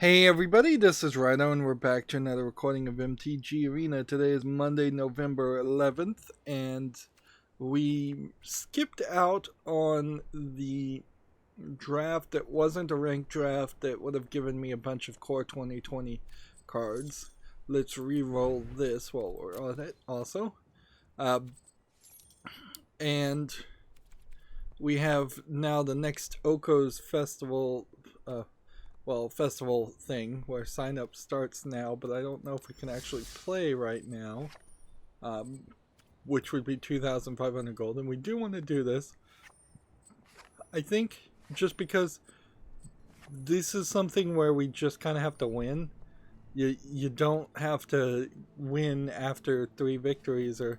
Hey everybody, this is Rydo and we're back to another recording of MTG Arena. Today is Monday, November 11th, and we skipped out on the draft that wasn't a ranked draft that would have given me a bunch of core 2020 cards. Let's re-roll this while we're on it also. And we have now the next Oko's Festival festival thing where sign up starts now, but I don't know if we can actually play right now, which would be 2,500 gold, and we do want to do this. I think just because this is something where we just kind of have to win. You don't have to win after 3 victories or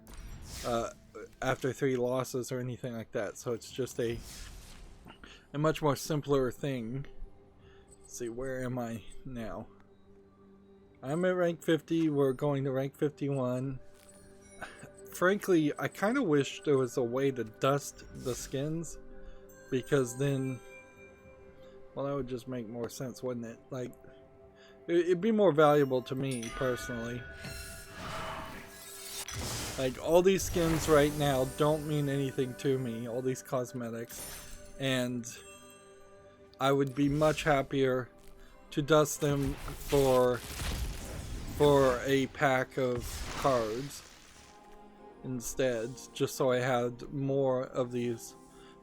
after 3 losses or anything like that, so it's just a much more simpler thing. Let's see, where am I now? I'm at rank 50. We're going to rank 51. Frankly, I kind of wish there was a way to dust the skins, because then, well, that would just make more sense, wouldn't it? Like, it'd be more valuable to me personally. Like, all these skins right now don't mean anything to me, all these cosmetics, and I would be much happier to dust them for a pack of cards instead, just so I had more of these,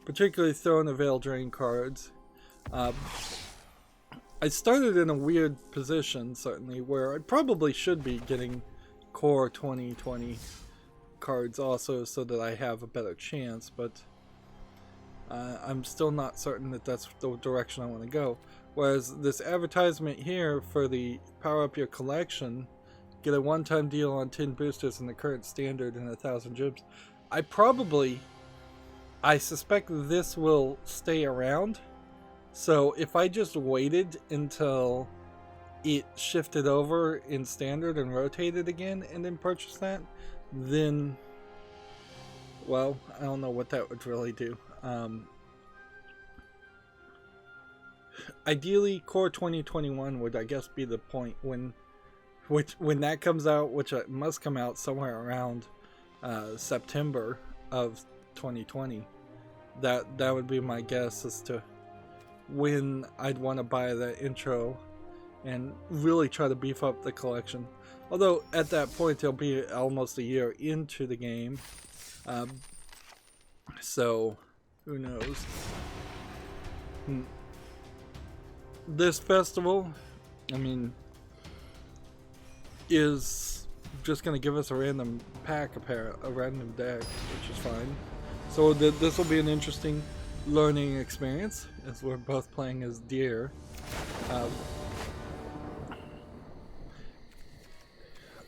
particularly Throne of Veil Drain cards. I started in a weird position, certainly, where I probably should be getting core 2020 cards also, so that I have a better chance, but I'm still not certain that that's the direction I want to go. Whereas this advertisement here for the Power Up Your Collection, get a one-time deal on 10 boosters in the current standard and 1,000 gems. I suspect this will stay around. So if I just waited until it shifted over in standard and rotated again and then purchased that, then, well, I don't know what that would really do. Ideally, core 2021 would, I guess, be the point when that comes out, which must come out somewhere around September of 2020. That would be my guess as to when I'd want to buy that intro and really try to beef up the collection. Although at that point it'll be almost a year into the game, so who knows. This festival, I mean, is just going to give us a random pack, a random deck, which is fine. So this will be an interesting learning experience, as we're both playing as deer.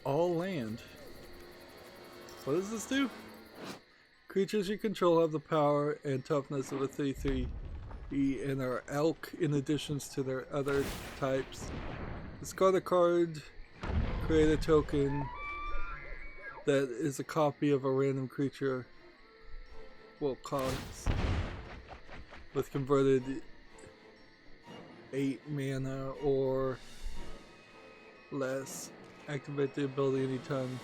All land. What does this do? Creatures you control have the power and toughness of a 3/3 and are elk in additions to their other types. Discard a card, create a token that is a copy of a random creature, well, costs with converted 8 mana or less. Activate the ability anytime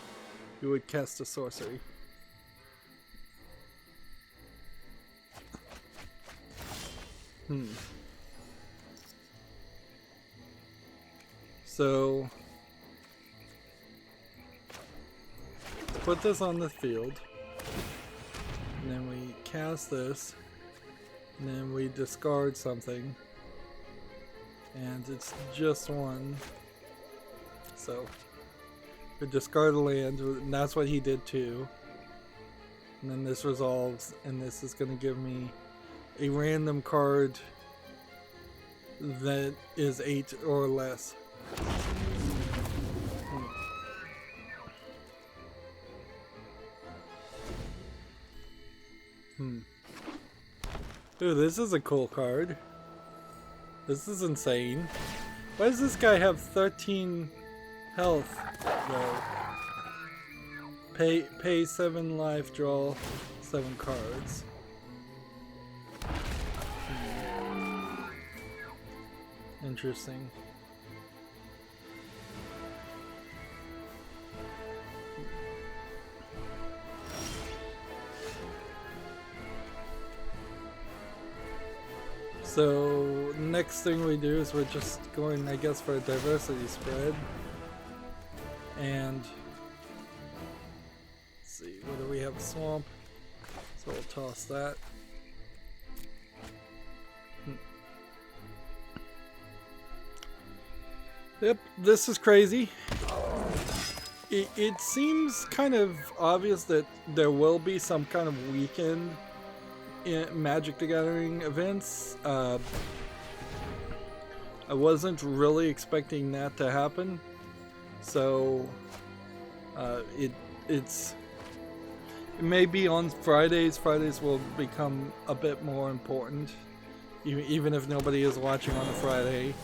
you would cast a sorcery. So put this on the field, and then we cast this, and then we discard something, and it's just 1. So we discard a land, and that's what he did too. And then this resolves, and this is going to give me a random card that is 8 or less. Dude, this is a cool card. This is insane. Why does this guy have 13 health though? Pay 7 life, draw 7 cards. Interesting. So next thing we do is we're just going, I guess, for a diversity spread. And let's see, what do we have? Swamp. So we'll toss that. Yep, this is crazy. It seems kind of obvious that there will be some kind of weekend in Magic the Gathering events. I wasn't really expecting that to happen, so it may be on Fridays. Fridays will become a bit more important, even if nobody is watching on a Friday.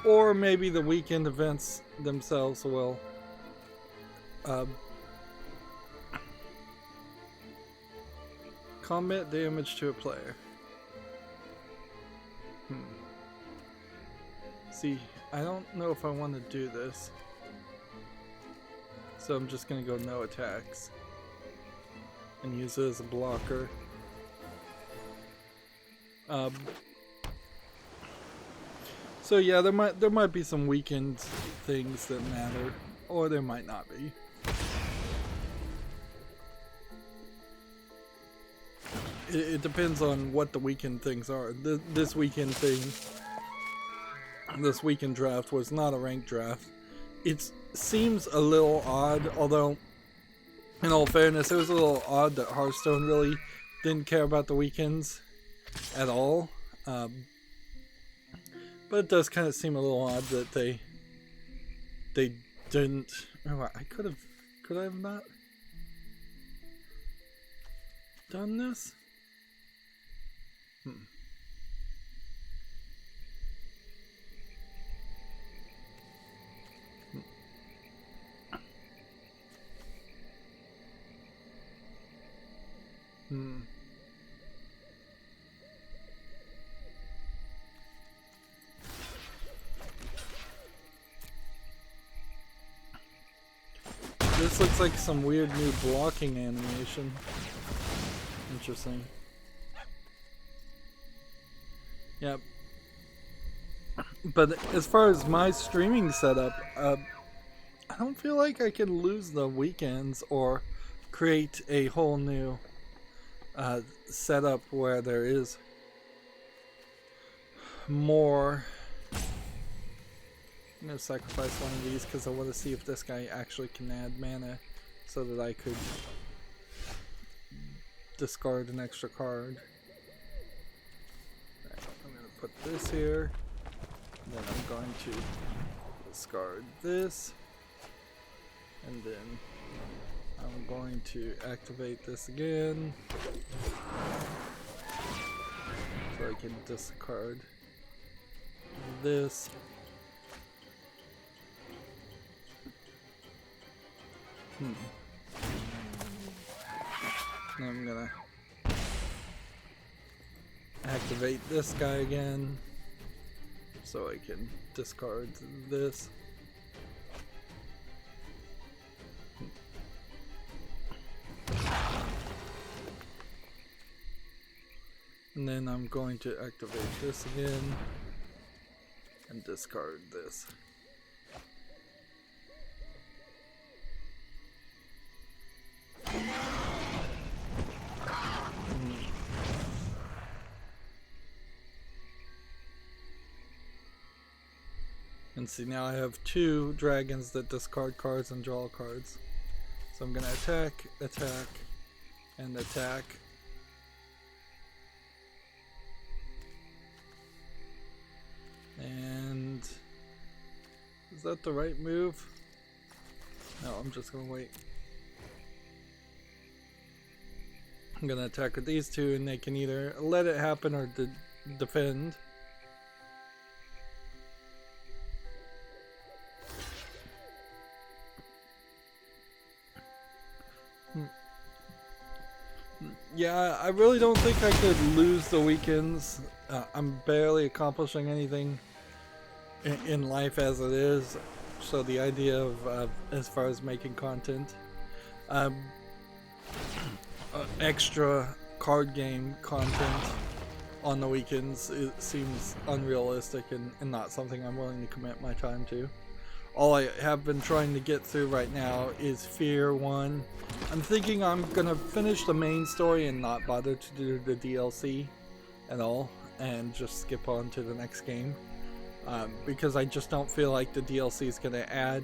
Or maybe the weekend events themselves will. Combat damage to a player. See, I don't know if I want to do this. So I'm just going to go no attacks. And use it as a blocker. So yeah, there might be some weekend things that matter, or there might not be. It depends on what the weekend things are. This weekend thing, this weekend draft was not a ranked draft. It seems a little odd, although in all fairness, it was a little odd that Hearthstone really didn't care about the weekends at all. But it does kind of seem a little odd that they didn't. Oh, could I have not done this? This looks like some weird new blocking animation. Interesting. Yep. But as far as my streaming setup, I don't feel like I can lose the weekends or create a whole new setup where there is more. I'm going to sacrifice one of these because I want to see if this guy actually can add mana so that I could discard an extra card. Right, I'm going to put this here, then I'm going to discard this, and then I'm going to activate this again so I can discard this. Now I'm gonna activate this guy again so I can discard this. And then I'm going to activate this again and discard this. And see, now I have two dragons that discard cards and draw cards. So I'm gonna attack, attack, and attack. And is that the right move? No, I'm just gonna wait. I'm gonna attack with these two, and they can either let it happen or defend. Yeah, I really don't think I could lose the weekends. I'm barely accomplishing anything in life as it is. So the idea of, as far as making content, extra card game content on the weekends, it seems unrealistic and not something I'm willing to commit my time to. All I have been trying to get through right now is Fear 1. I'm thinking I'm gonna finish the main story and not bother to do the DLC at all, and just skip on to the next game. Because I just don't feel like the DLC is gonna add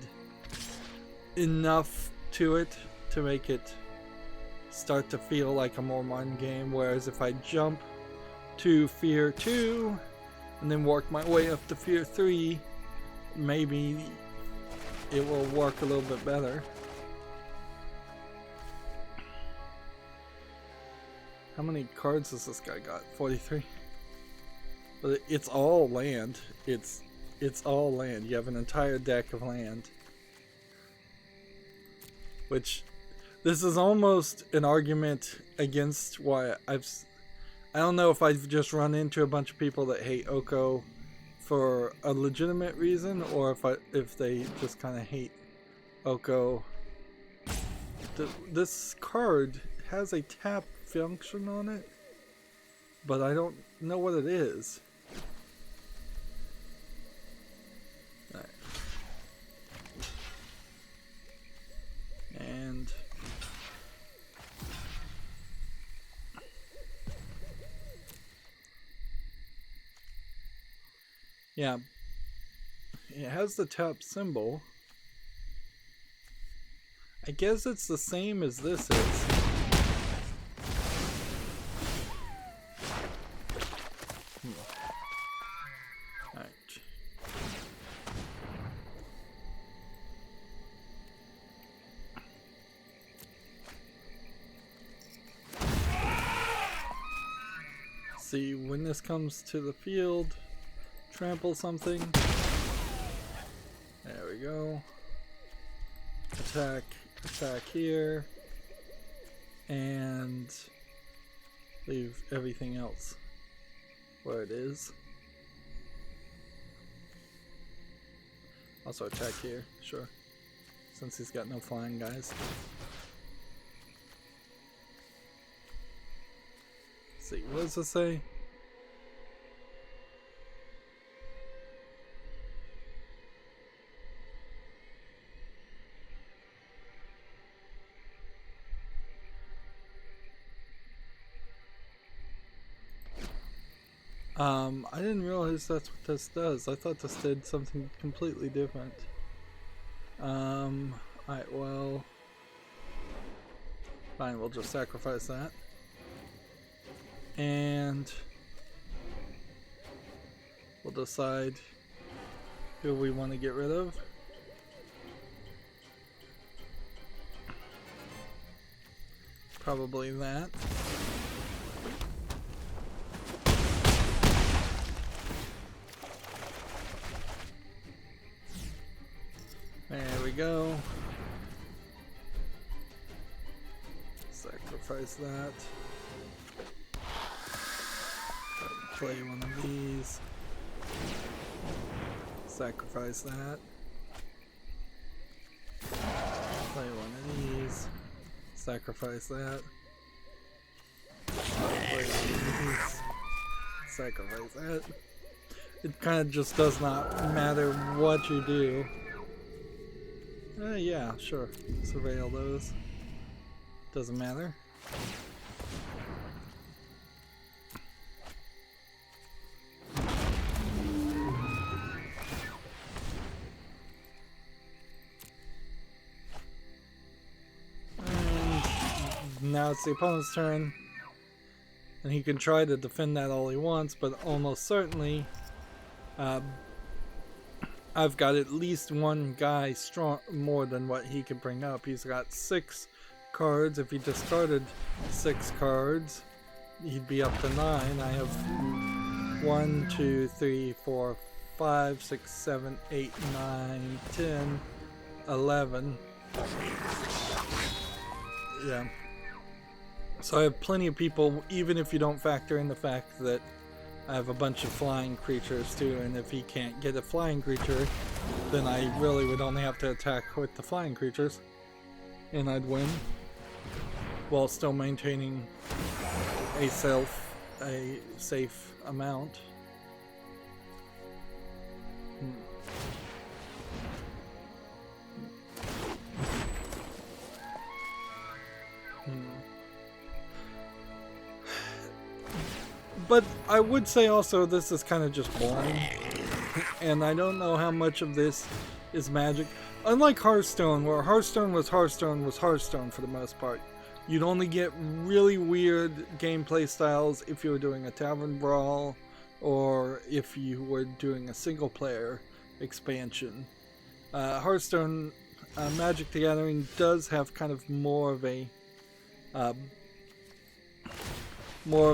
enough to it to make it start to feel like a more modern game. Whereas if I jump to Fear 2 and then work my way up to Fear 3, maybe it will work a little bit better. How many cards has this guy got? 43. But it's all land. It's all land. You have an entire deck of land. Which, this is almost an argument against why I don't know if I've just run into a bunch of people that hate Oko for a legitimate reason, or if they just kind of hate Oko. This card has a tap function on it, but I don't know what it is. Right. And yeah, it has the tap symbol. I guess it's the same as this is. Alright. See, when this comes to the field, trample something. There we go. Attack here. And leave everything else where it is. Also attack here, sure. Since he's got no flying guys. Let's see, what does this say? I didn't realize that's what this does. I thought this did something completely different. Alright, well, fine, we'll just sacrifice that. And we'll decide who we want to get rid of. Probably that. There we go. Sacrifice that. Play one of these. Sacrifice that. Play one of these. Sacrifice that. Play one of these. Sacrifice that. It kind of just does not matter what you do. Yeah, sure. Surveil those. Doesn't matter. And now it's the opponent's turn. And he can try to defend that all he wants, but almost certainly I've got at least one guy strong more than what he can bring up. He's got 6 cards. If he discarded 6 cards, he'd be up to 9. I have 1, 2, 3, 4, 5, 6, 7, 8, 9, 10, 11. Yeah. So I have plenty of people, even if you don't factor in the fact that I have a bunch of flying creatures too, and if he can't get a flying creature, then I really would only have to attack with the flying creatures, and I'd win, while still maintaining a a safe amount. But I would say also this is kind of just boring, and I don't know how much of this is magic. Unlike Hearthstone, where Hearthstone was Hearthstone for the most part. You'd only get really weird gameplay styles if you were doing a tavern brawl or if you were doing a single player expansion. Hearthstone Magic the Gathering does have kind of more of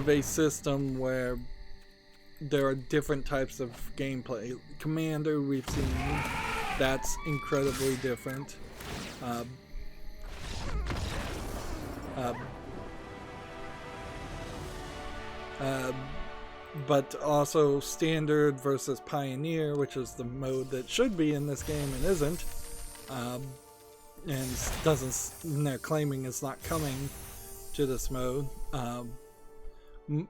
a system where there are different types of gameplay. Commander, we've seen, that's incredibly different. But also Standard versus Pioneer, which is the mode that should be in this game and isn't, and they're claiming it's not coming to this mode.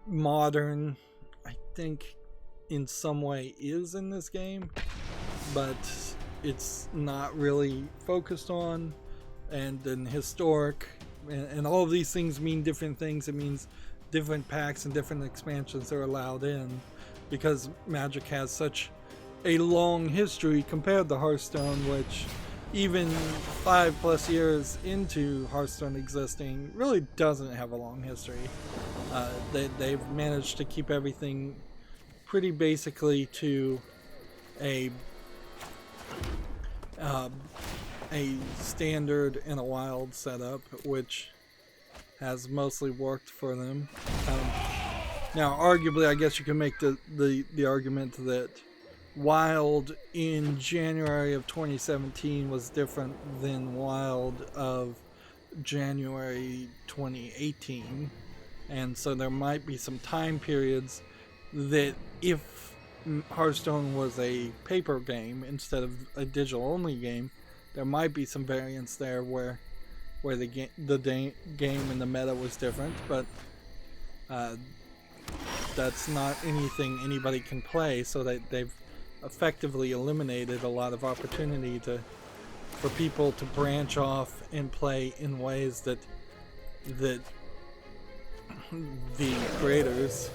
Modern, I think, in some way is in this game, but it's not really focused on. And then Historic, and all of these things mean different things. It means different packs and different expansions are allowed in, because Magic has such a long history compared to Hearthstone, which even 5+ years into Hearthstone existing really doesn't have a long history. They've managed to keep everything pretty basically to a standard and a wild setup, which has mostly worked for them. Now, arguably, I guess you can make the argument that Wild in January of 2017 was different than Wild of January 2018, and so there might be some time periods that if Hearthstone was a paper game instead of a digital only game, there might be some variance there where the game and the meta was different, but that's not anything anybody can play, so they've effectively eliminated a lot of opportunity for people to branch off and play in ways that the creators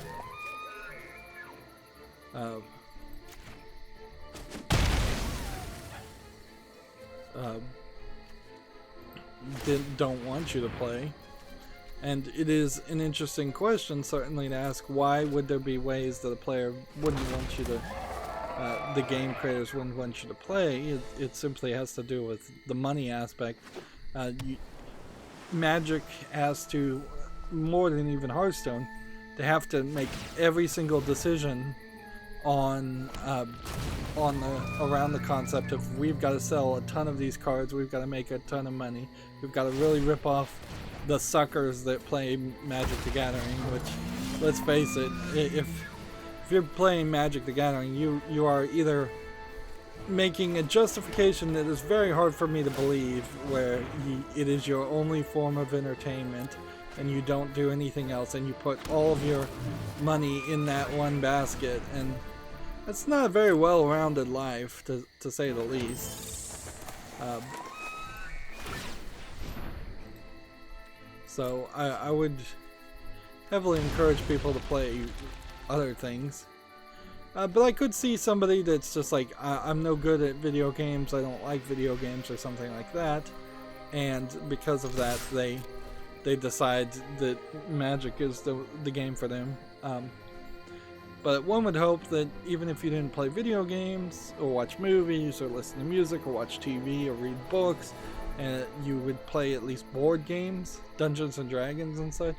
don't want you to play. And it is an interesting question, certainly, to ask, why would there be ways that a player wouldn't want you to, the game creators wouldn't want you to play? It simply has to do with the money aspect. Magic has to, more than even Hearthstone, they have to make every single decision around the concept of, we've got to sell a ton of these cards, we've got to make a ton of money, we've got to really rip off the suckers that play Magic the Gathering, which, let's face it, if you're playing Magic the Gathering, you are either making a justification that is very hard for me to believe, where it is your only form of entertainment and you don't do anything else, and you put all of your money in that one basket, and that's not a very well-rounded life, to say the least. So I would heavily encourage people to play other things. But I could see somebody that's just like, I'm no good at video games, I don't like video games, or something like that, and because of that they decide that Magic is the game for them. But one would hope that even if you didn't play video games, or watch movies, or listen to music, or watch TV, or read books, and you would play at least board games, Dungeons and Dragons and such.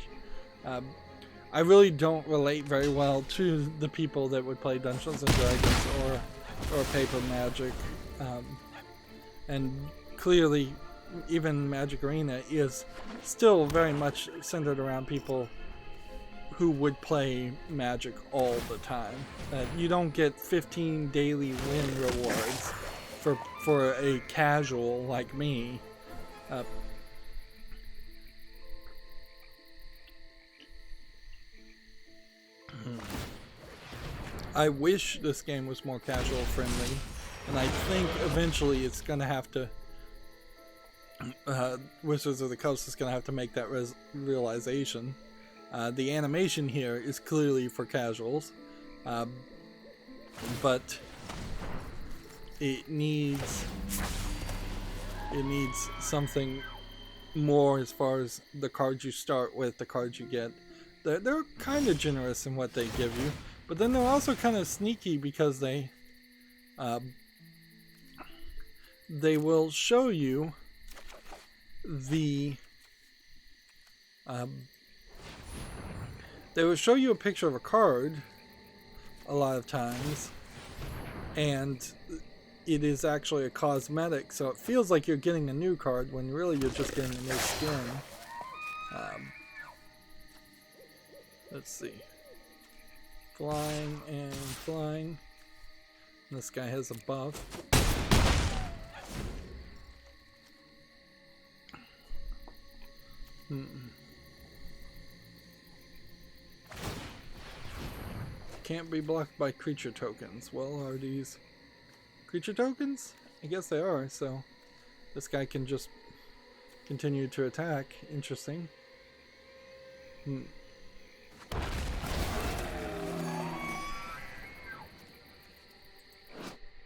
I really don't relate very well to the people that would play Dungeons and Dragons or paper Magic. And clearly, even Magic Arena is still very much centered around people who would play Magic all the time. You don't get 15 daily win rewards for a casual like me. I wish this game was more casual friendly, and I think eventually it's gonna have to Wizards of the Coast is gonna have to make that realization. The animation here is clearly for casuals, but it needs something more as far as the cards you start with, the cards you get. They're kind of generous in what they give you, but then they're also kind of sneaky because they will show you they will show you a picture of a card a lot of times, and it is actually a cosmetic, so it feels like you're getting a new card when really you're just getting a new skin. Let's see. Flying and flying. This guy has a buff. Can't be blocked by creature tokens. Well, are these creature tokens? I guess they are, so this guy can just continue to attack. Interesting.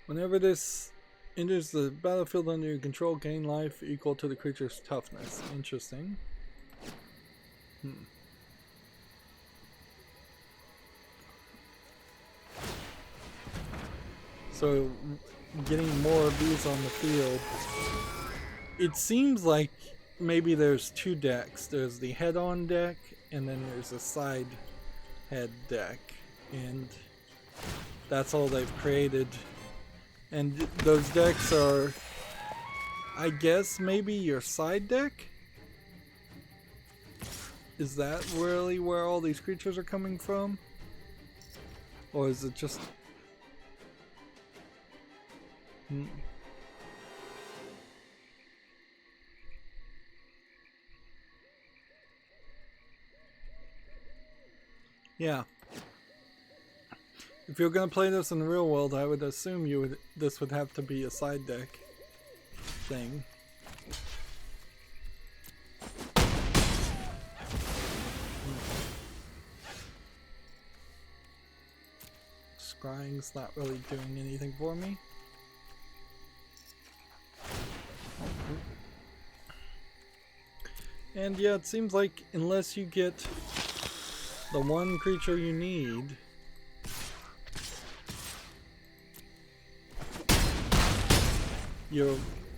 Whenever this enters the battlefield under your control, gain life equal to the creature's toughness. Interesting. So, getting more of these on the field. It seems like maybe there's two decks. There's the head-on deck, and then there's a side head deck. And that's all they've created. And those decks are, I guess, maybe your side deck? Is that really where all these creatures are coming from? Or is it just... Yeah. If you're gonna play this in the real world, I would assume this would have to be a side deck thing. Scrying's not really doing anything for me. And yeah, it seems like unless you get the one creature you need,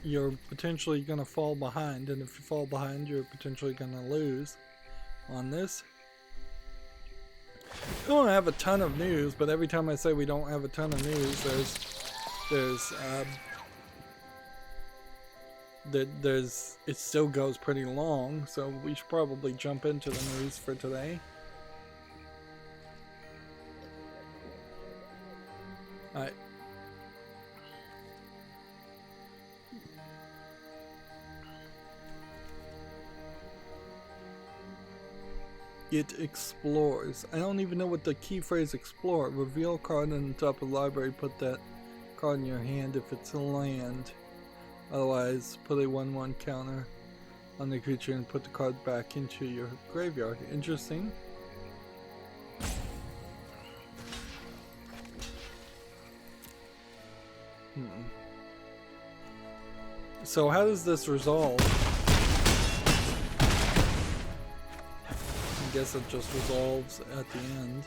you're potentially gonna fall behind, and if you fall behind, you're potentially gonna lose on this. We don't have a ton of news, but every time I say we don't have a ton of news, it still goes pretty long, so we should probably jump into the news for today. Alright. It explores. I don't even know what the key phrase explore. Reveal card on the top of the library. Put that card in your hand if it's a land. Otherwise, put a 1/1 counter on the creature and put the card back into your graveyard. Interesting. So how does this resolve? I guess it just resolves at the end.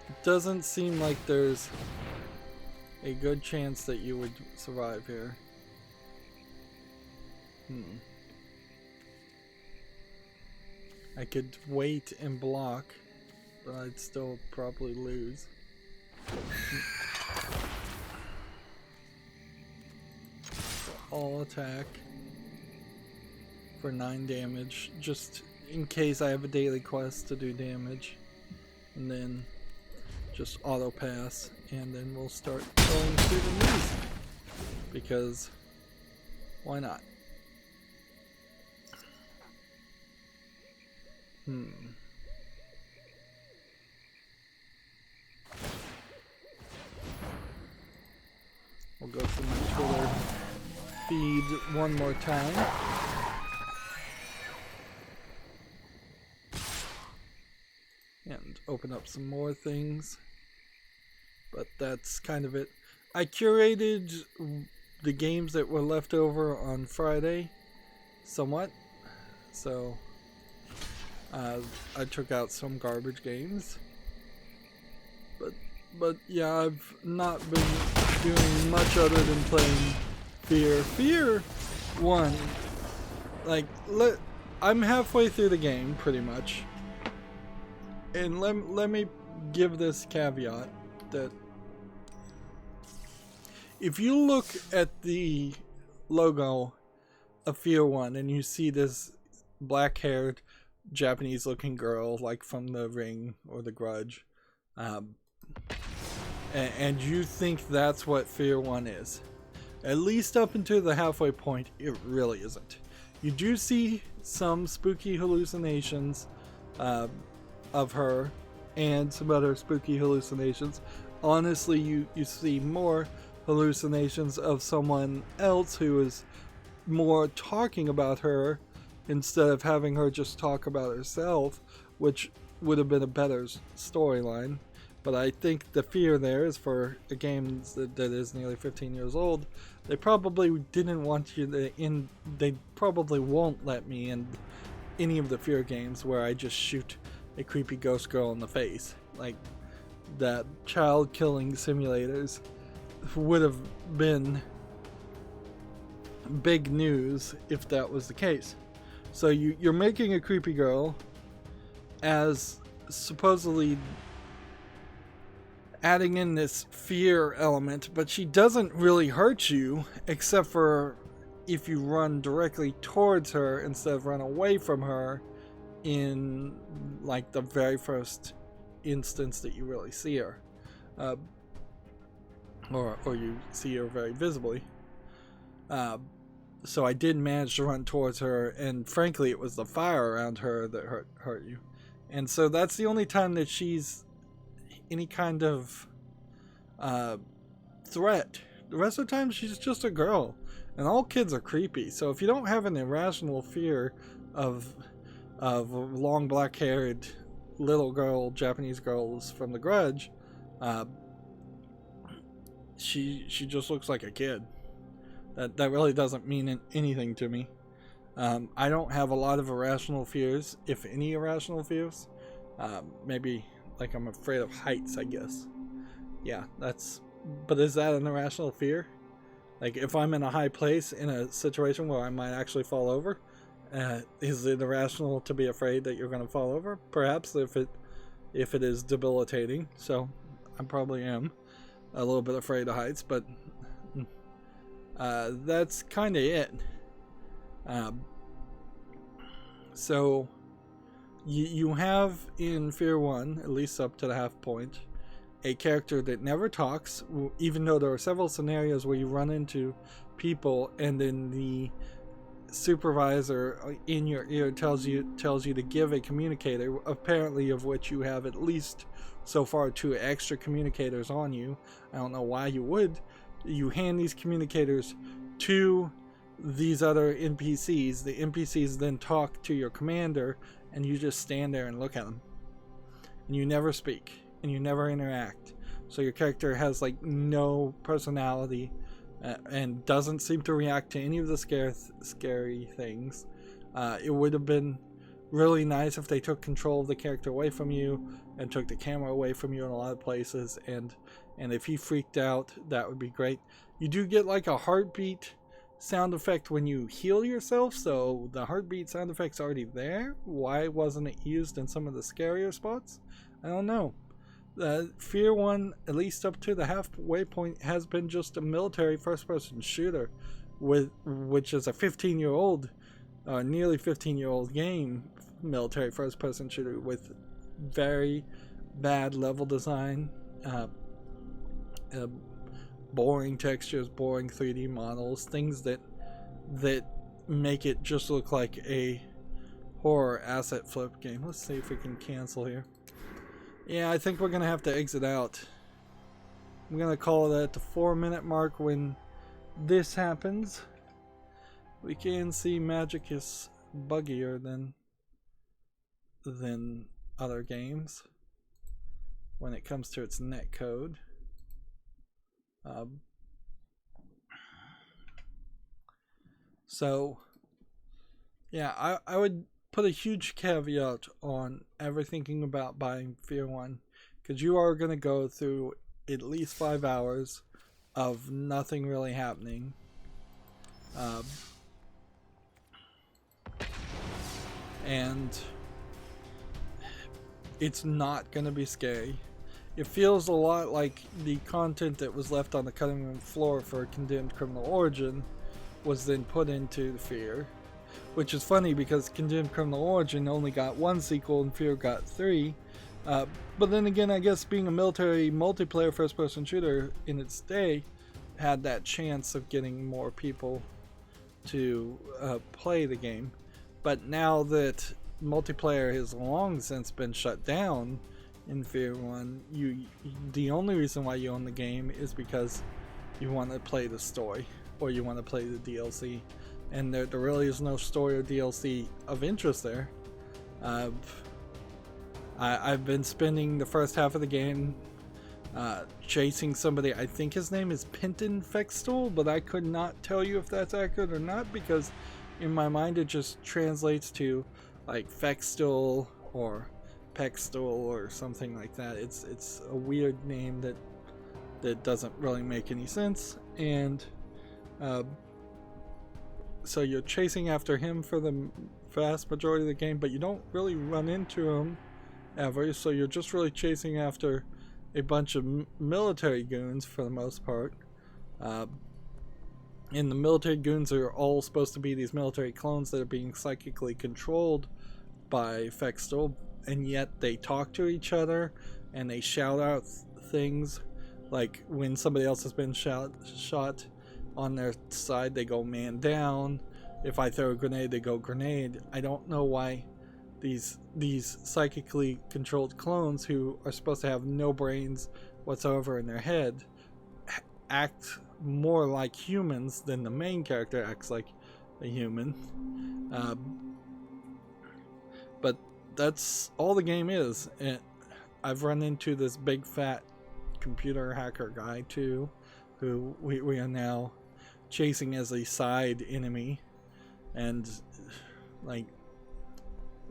It doesn't seem like there's a good chance that you would survive here. I could wait and block, but I'd still probably lose. All attack for 9 damage, just in case I have a daily quest to do damage, and then just auto pass, and then we'll start going through the news, because why not? We'll go through my Twitter feed one more time. And open up some more things. But that's kind of it. I curated the games that were left over on Friday somewhat. So I took out some garbage games. But yeah, I've not been doing much other than playing Fear. Fear 1, like, I'm halfway through the game, pretty much. And let me give this caveat that if you look at the logo of Fear 1 and you see this black-haired, Japanese-looking girl, like from The Ring or The Grudge, and you think that's what Fear 1 is, at least up until the halfway point, it really isn't. You do see some spooky hallucinations of her and some other spooky hallucinations. Honestly, you see more hallucinations of someone else who is more talking about her instead of having her just talk about herself, which would have been a better storyline. But I think the fear there is for a game that is nearly 15 years old. They probably didn't want you to they probably won't let me in any of the fear games where I just shoot a creepy ghost girl in the face. Like, that child killing simulators would have been big news if that was the case. So you're making a creepy girl as supposedly adding in this fear element, but she doesn't really hurt you except for if you run directly towards her instead of run away from her in like the very first instance that you really see her, or you see her very visibly. So I did manage to run towards her, and frankly it was the fire around her that hurt you. And so that's the only time that she's any kind of threat. The rest of the time she's just a girl, and all kids are creepy. So if you don't have an irrational fear of long black-haired little girl, Japanese girls from The Grudge, she just looks like a kid. That really doesn't mean anything to me. I don't have a lot of irrational fears, if any irrational fears. Maybe like I'm afraid of heights, I guess. Yeah, but is that an irrational fear? Like, if I'm in a high place in a situation where I might actually fall over, is it irrational to be afraid that you're going to fall over? Perhaps, if it is debilitating. So I probably am a little bit afraid of heights, but that's kind of it. So you have in Fear 1, at least up to the half point, a character that never talks, even though there are several scenarios where you run into people and then the supervisor in your ear tells you to give a communicator, apparently of which you have at least so far 2 extra communicators on you. I don't know why you would. You hand these communicators to these other NPCs. The NPCs then talk to your commander, and you just stand there and look at them. And you never speak, and you never interact. So your character has like no personality, and doesn't seem to react to any of the scary things. It would have been really nice if they took control of the character away from you and took the camera away from you in a lot of places, and if he freaked out, that would be great. You do get like a heartbeat sound effect when you heal yourself, so the heartbeat sound effect's already there. Why wasn't it used in some of the scarier spots? I don't know. Fear 1, at least up to the halfway point, has been just a military first-person shooter, which is a 15-year-old, nearly 15-year-old game, military first-person shooter with very bad level design, boring textures, boring 3D models, things that make it just look like a horror asset flip game. Let's see if we can cancel here. Yeah, I think we're gonna have to exit out. I'm gonna call it at the 4-minute mark when this happens. We can see Magic is buggier than other games when it comes to its netcode. So yeah, I would put a huge caveat on ever thinking about buying Fear 1, because you are going to go through at least 5 hours of nothing really happening. And it's not going to be scary. It feels a lot like the content that was left on the cutting room floor for Condemned Criminal Origin was then put into the Fear. Which is funny because Condemned Criminal Origin only got 1 sequel and Fear got 3. But then again, I guess being a military multiplayer first-person shooter in its day had that chance of getting more people to play the game. But now that multiplayer has long since been shut down in Fear 1, the only reason why you own the game is because you want to play the story or you want to play the DLC. And there really is no story or DLC of interest there. I've been spending the first half of the game chasing somebody. I think his name is Penton Fextool, but I could not tell you if that's accurate or not, because in my mind it just translates to like Fextool or Pextool or something like that. It's a weird name that doesn't really make any sense. And so you're chasing after him for the vast majority of the game, but you don't really run into him ever, so you're just really chasing after a bunch of military goons for the most part. And the military goons are all supposed to be these military clones that are being psychically controlled by Fextol, and yet they talk to each other and they shout out things like when somebody else has been shot on their side, they go man down. If I throw a grenade, they go grenade. I don't know why these psychically controlled clones who are supposed to have no brains whatsoever in their head act more like humans than the main character acts like a human. But that's all the game is. And I've run into this big fat computer hacker guy too, who we are now chasing as a side enemy, and like,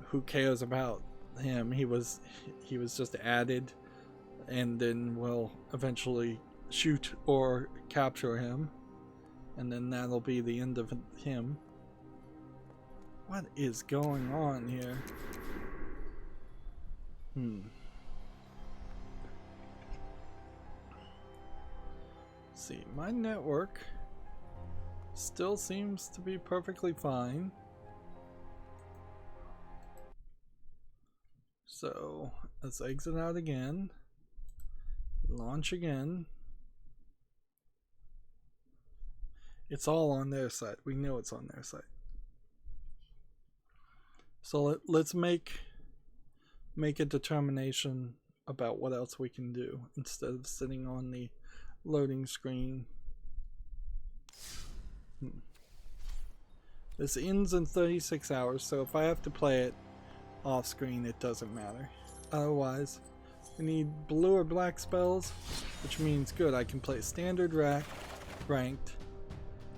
who cares about him? He was just added, and then we'll eventually shoot or capture him, and then that'll be the end of him. What is going on here? See, my network still seems to be perfectly fine. So let's exit out again, launch again. It's all on their side. We know it's on their side. So let's make a determination about what else we can do instead of sitting on the loading screen. This ends in 36 hours, so if I have to play it off screen, it doesn't matter. Otherwise, we need blue or black spells, which means good, I can play standard ranked.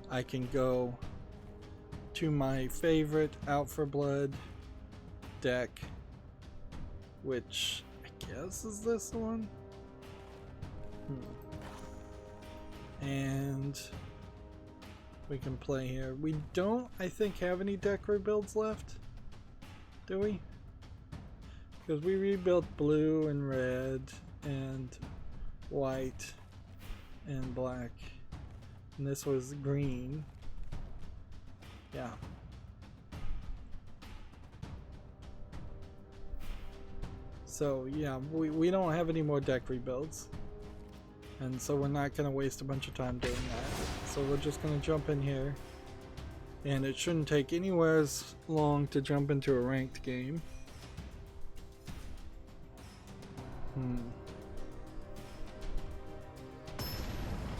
I can go to my favorite Out for Blood deck, which I guess is this one. And we can play here. We don't, I think, have any deck rebuilds left, do we? Because we rebuilt blue and red and white and black, and this was green. Yeah. So yeah, we don't have any more deck rebuilds, and so we're not going to waste a bunch of time doing that. So we're just going to jump in here And it shouldn't take anywhere as long to jump into a ranked game.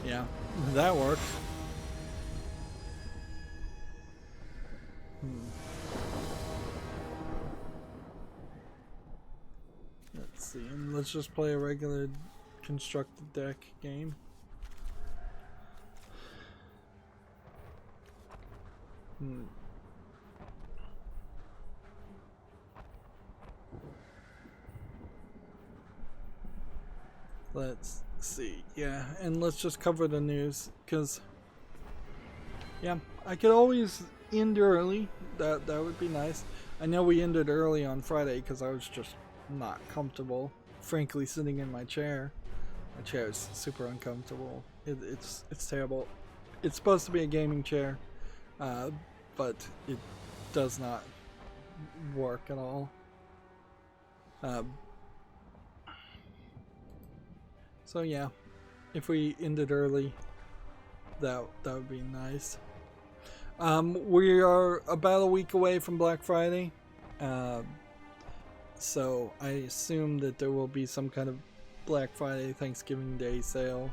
Yeah, that worked. Let's see, and let's just play a regular constructed deck game. Let's see, yeah, and let's just cover the news, because, yeah, I could always end early. That would be nice. I know we ended early on Friday because I was just not comfortable, frankly, sitting in my chair. My chair is super uncomfortable. It's terrible. It's supposed to be a gaming chair, but it does not work at all. So yeah, if we ended early, that would be nice. We are about a week away from Black Friday, so I assume that there will be some kind of Black Friday, Thanksgiving Day sale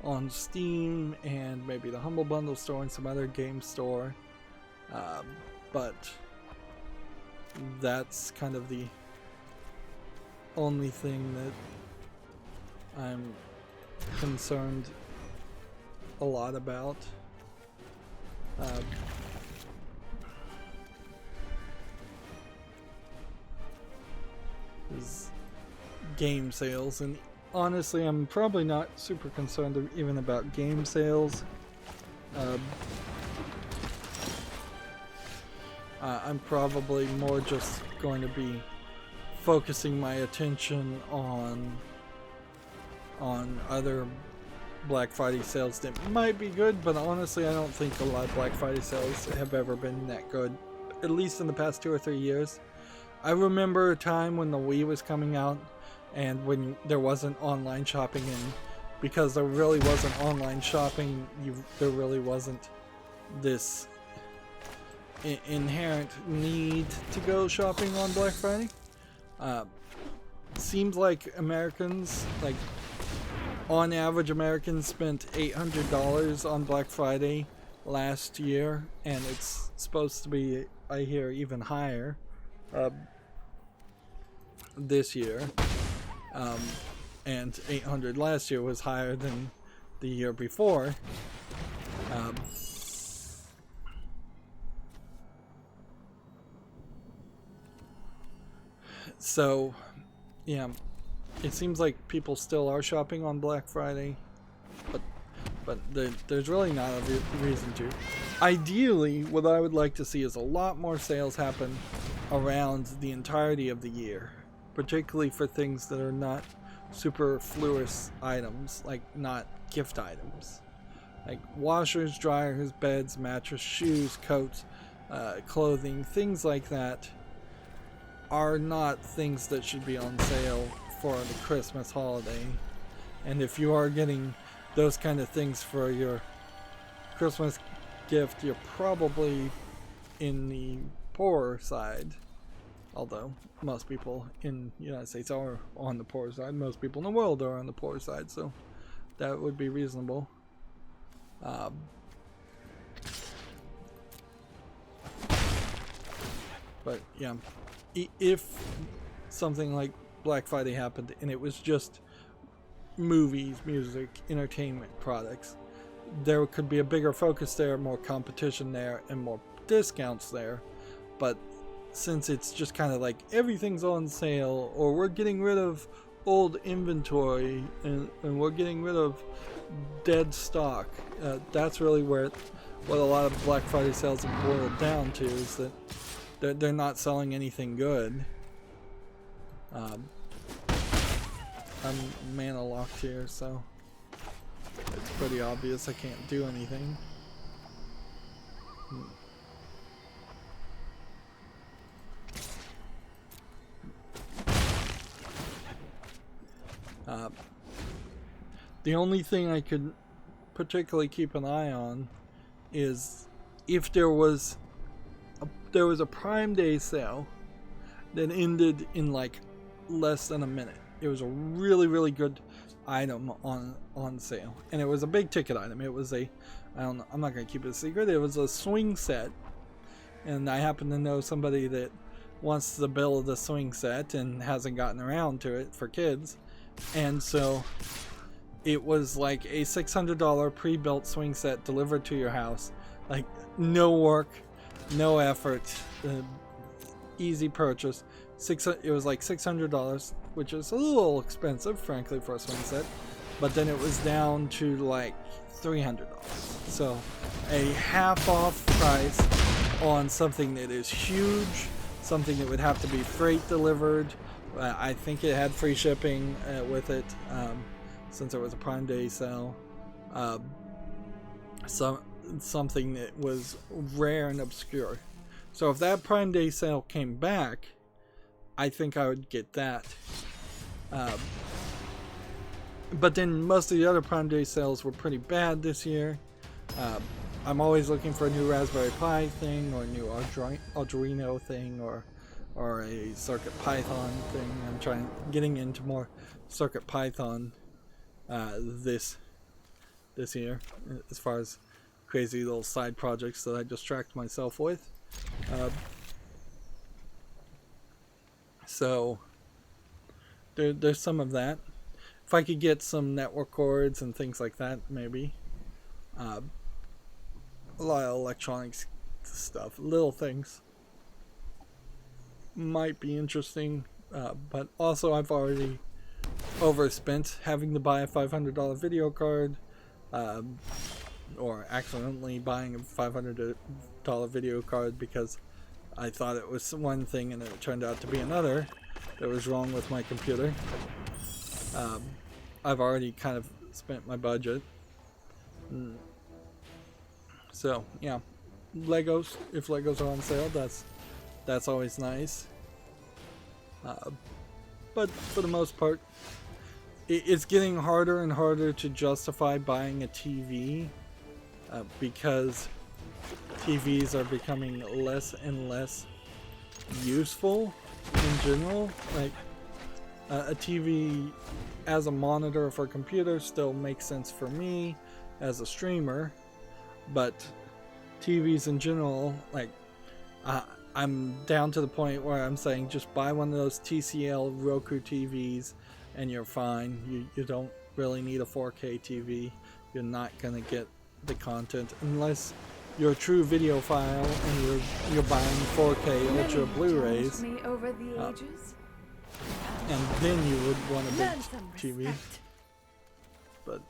on Steam and maybe the Humble Bundle store and some other game store, but that's kind of the only thing that I'm concerned a lot about. Is game sales, and honestly I'm probably not super concerned even about game sales. I'm probably more just going to be focusing my attention on other Black Friday sales that might be good, but honestly I don't think a lot of Black Friday sales have ever been that good, at least in the past 2 or 3 years. I remember a time when the Wii was coming out and when there wasn't online shopping, and because there really wasn't online shopping, there really wasn't this inherent need to go shopping on Black Friday. Seems like Americans, like on average Americans spent $800 on Black Friday last year, and it's supposed to be, I hear, even higher this year, and 800 last year was higher than the year before. So yeah, it seems like people still are shopping on Black Friday, but there's really not a reason to. Ideally, what I would like to see is a lot more sales happen around the entirety of the year, particularly for things that are not superfluous items, like not gift items, like washers, dryers, beds, mattress, shoes, coats, clothing, things like that are not things that should be on sale for the Christmas holiday. And if you are getting those kind of things for your Christmas gift, you're probably in the poorer side. Although most people in the United States are on the poor side, most people in the world are on the poor side, so that would be reasonable. But yeah, if something like Black Friday happened and it was just movies, music, entertainment products, there could be a bigger focus there, more competition there, and more discounts there. But since it's just kind of like everything's on sale, or we're getting rid of old inventory and we're getting rid of dead stock, that's really what a lot of Black Friday sales have boiled down to, is that they're not selling anything good. I'm mana locked here, so it's pretty obvious I can't do anything. The only thing I could particularly keep an eye on is if there was a Prime Day sale that ended in like less than a minute. It was a really good item on sale, and it was a big ticket item. It was a, I'm not gonna keep it a secret, it was a swing set, and I happen to know somebody that wants to build the swing set and hasn't gotten around to it for kids, and so it was like a $600 pre-built swing set delivered to your house, like no work, no effort, easy purchase. It was like $600, which is a little expensive, frankly, for a swing set. But then it was down to like $300. So a half off price on something that is huge, something that would have to be freight delivered. I think it had free shipping with it, since it was a Prime Day sale. Something that was rare and obscure. So if that Prime Day sale came back, I think I would get that. But then most of the other Prime Day sales were pretty bad this year. I'm always looking for a new Raspberry Pi thing, or a new Arduino thing, or a Circuit Python thing. I'm getting into more Circuit Python this year, as far as crazy little side projects that I distract myself with. So there's some of that. If I could get some network cords and things like that, maybe. A lot of electronics stuff, little things, might be interesting. But also I've already overspent having to buy a $500 video card, or accidentally buying a $500 video card because I thought it was one thing and it turned out to be another that was wrong with my computer. I've already kind of spent my budget. So yeah, Legos, if Legos are on sale, that's always nice. But for the most part, it's getting harder and harder to justify buying a TV, because TVs are becoming less and less useful in general. Like a TV as a monitor for a computer still makes sense for me as a streamer, but TVs in general, like I'm down to the point where I'm saying just buy one of those TCL Roku TVs and you're fine. You don't really need a 4K TV. You're not gonna get the content unless you're a true videophile and you're buying 4K Ultra Blu-rays. And then you would want a big TV. But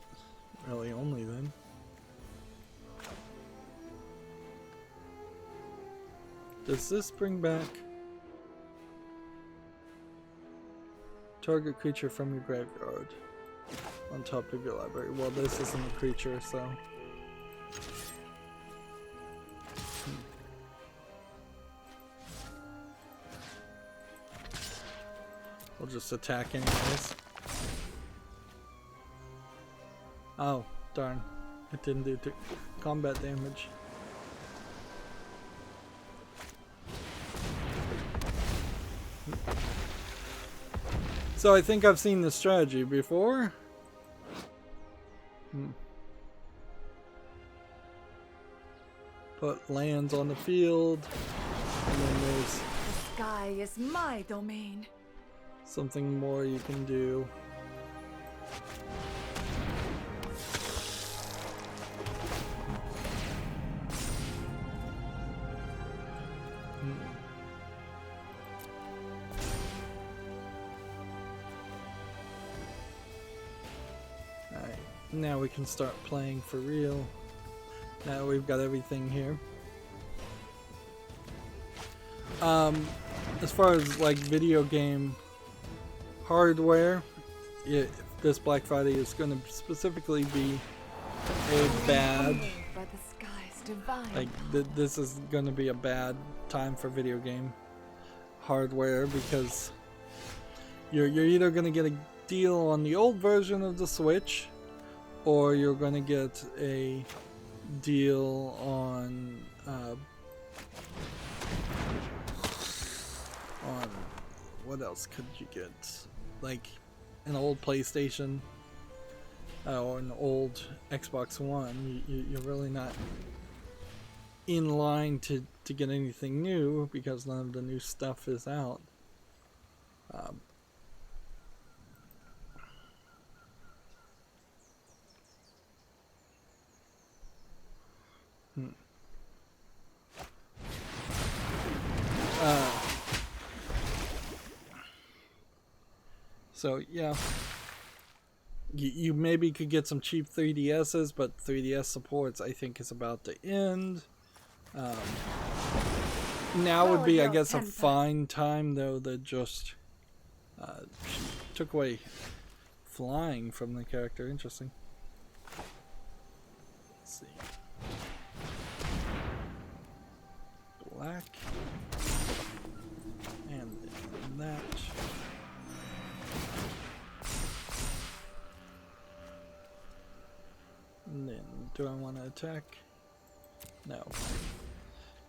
really only then. Does this bring back target creature from your graveyard on top of your library? Well, this isn't a creature, so we'll just attack anyways. Oh, darn. It didn't do combat damage. So I think I've seen this strategy before. Put lands on the field, and then there's the sky is my domain. Something more you can do. Alright, now we can start playing for real. Now we've got everything here. As far as like video game hardware, this Black Friday is going to specifically be a bad, like this is going to be a bad time for video game hardware, because you're either going to get a deal on the old version of the Switch, or you're going to get a deal on on what else could you get? Like an old PlayStation or an old Xbox One. You're really not in line to get anything new because none of the new stuff is out. So yeah, you maybe could get some cheap 3DSs, but 3DS supports I think is about to end. Now would be, I guess, a fine time though that just took away flying from the character. Interesting. Let's see. Black and that. And then, do I want to attack? No.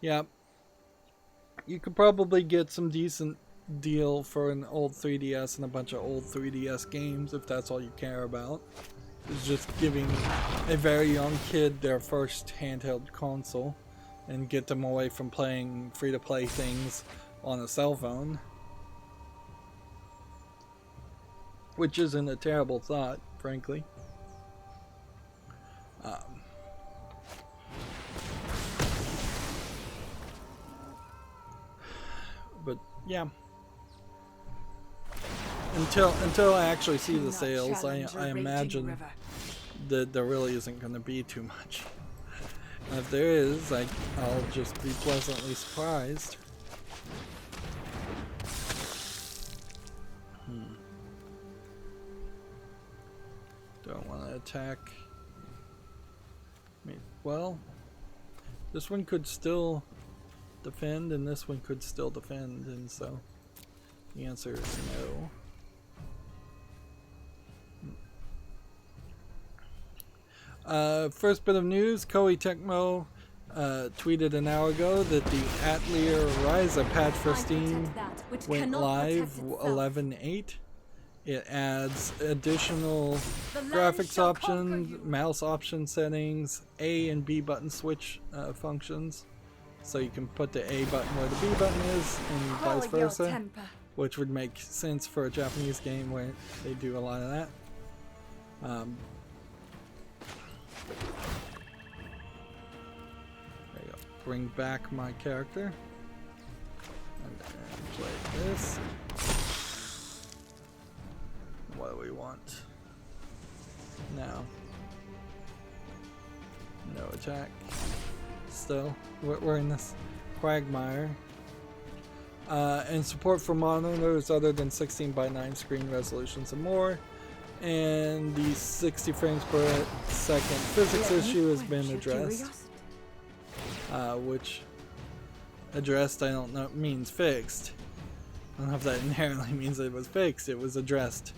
Yeah. You could probably get some decent deal for an old 3DS and a bunch of old 3DS games if that's all you care about. It's just giving a very young kid their first handheld console and get them away from playing free-to-play things on a cell phone. Which isn't a terrible thought, frankly. But yeah, until I actually see the sales, I imagine that there really isn't going to be too much. And if there is, I'll just be pleasantly surprised. Don't want to attack. Well, this one could still defend, and this one could still defend, and so the answer is no. First bit of news: Koei Tecmo tweeted an hour ago that the Atelier Ryza patch for Steam went live 11.8. It adds additional graphics options, mouse option settings, A and B button switch functions. So you can put the A button where the B button is and vice versa. Which would make sense for a Japanese game where they do a lot of that. There you go. Bring back my character. And then play this. What do we want? Now. No attack. Still, we're in this quagmire. And support for monitors other than 16:9 screen resolutions and more. And the 60 frames per second physics issue has been addressed. Which, addressed, I don't know, means fixed. I don't know if that inherently means it was fixed. It was addressed.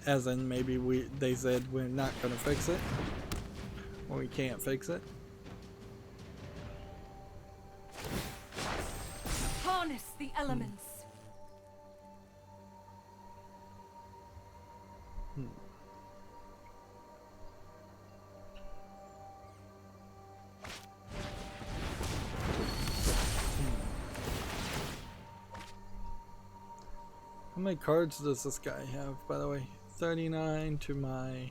As in, maybe they said we're not going to fix it. Or we can't fix it. Harness the elements. How many cards does this guy have, by the way? 39 to my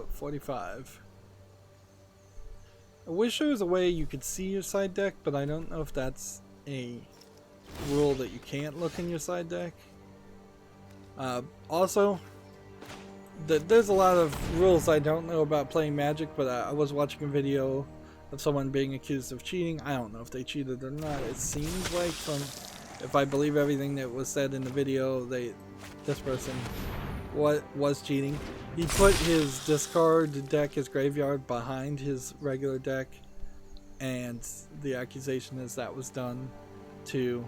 45. I wish there was a way you could see your side deck, but I don't know if that's a rule that you can't look in your side deck. Also, there's a lot of rules I don't know about playing Magic, but I was watching a video of someone being accused of cheating. I don't know if they cheated or not. It seems like, from if I believe everything that was said in the video, this person was cheating. He put his discard deck, his graveyard, behind his regular deck, and the accusation is that was done to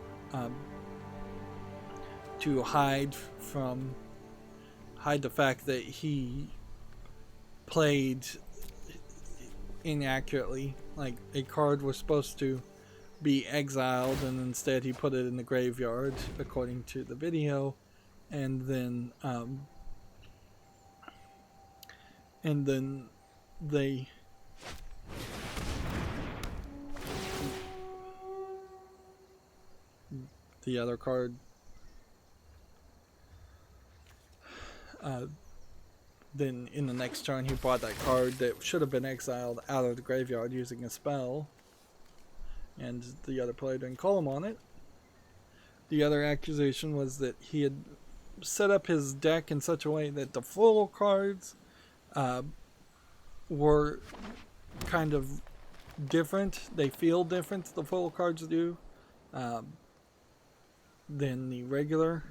hide the fact that he played inaccurately. Like, a card was supposed to be exiled, and instead he put it in the graveyard, according to the video, and then they the other card then in the next turn he brought that card that should have been exiled out of the graveyard using a spell, and the other player didn't call him on it. The other accusation was that he had set up his deck in such a way that the full cards were kind of different. They feel different, the full cards do, than the regular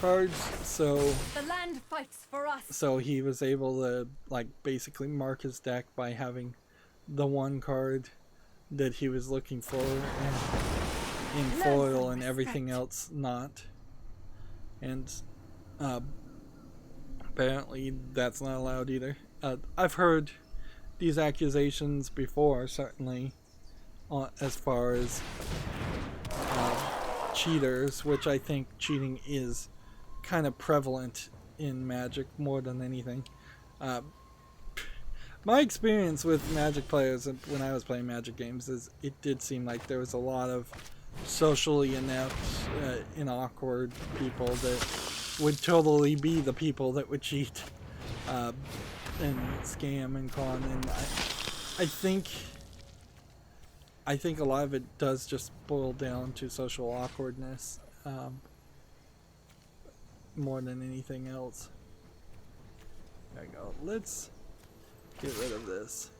cards. So The land fights for us. so he was able to like basically mark his deck by having the one card that he was looking for in foil and everything else not. And apparently that's not allowed either. I've heard these accusations before, certainly, as far as cheaters, which I think cheating is kind of prevalent in Magic more than anything. My experience with Magic players when I was playing Magic games is it did seem like there was a lot of socially inept and awkward people that would totally be the people that would cheat and scam and con, and I think a lot of it does just boil down to social awkwardness more than anything else. There we go. Let's get rid of this.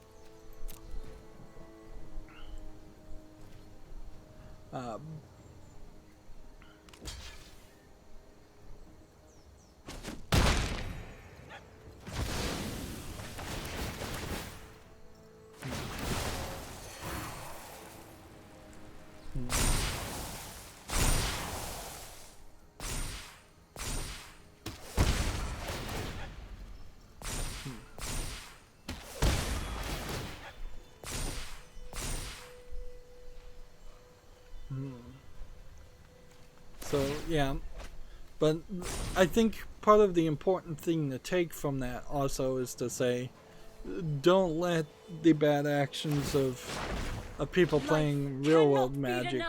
So yeah, but I think part of the important thing to take from that also is to say, don't let the bad actions of people playing real world Magic,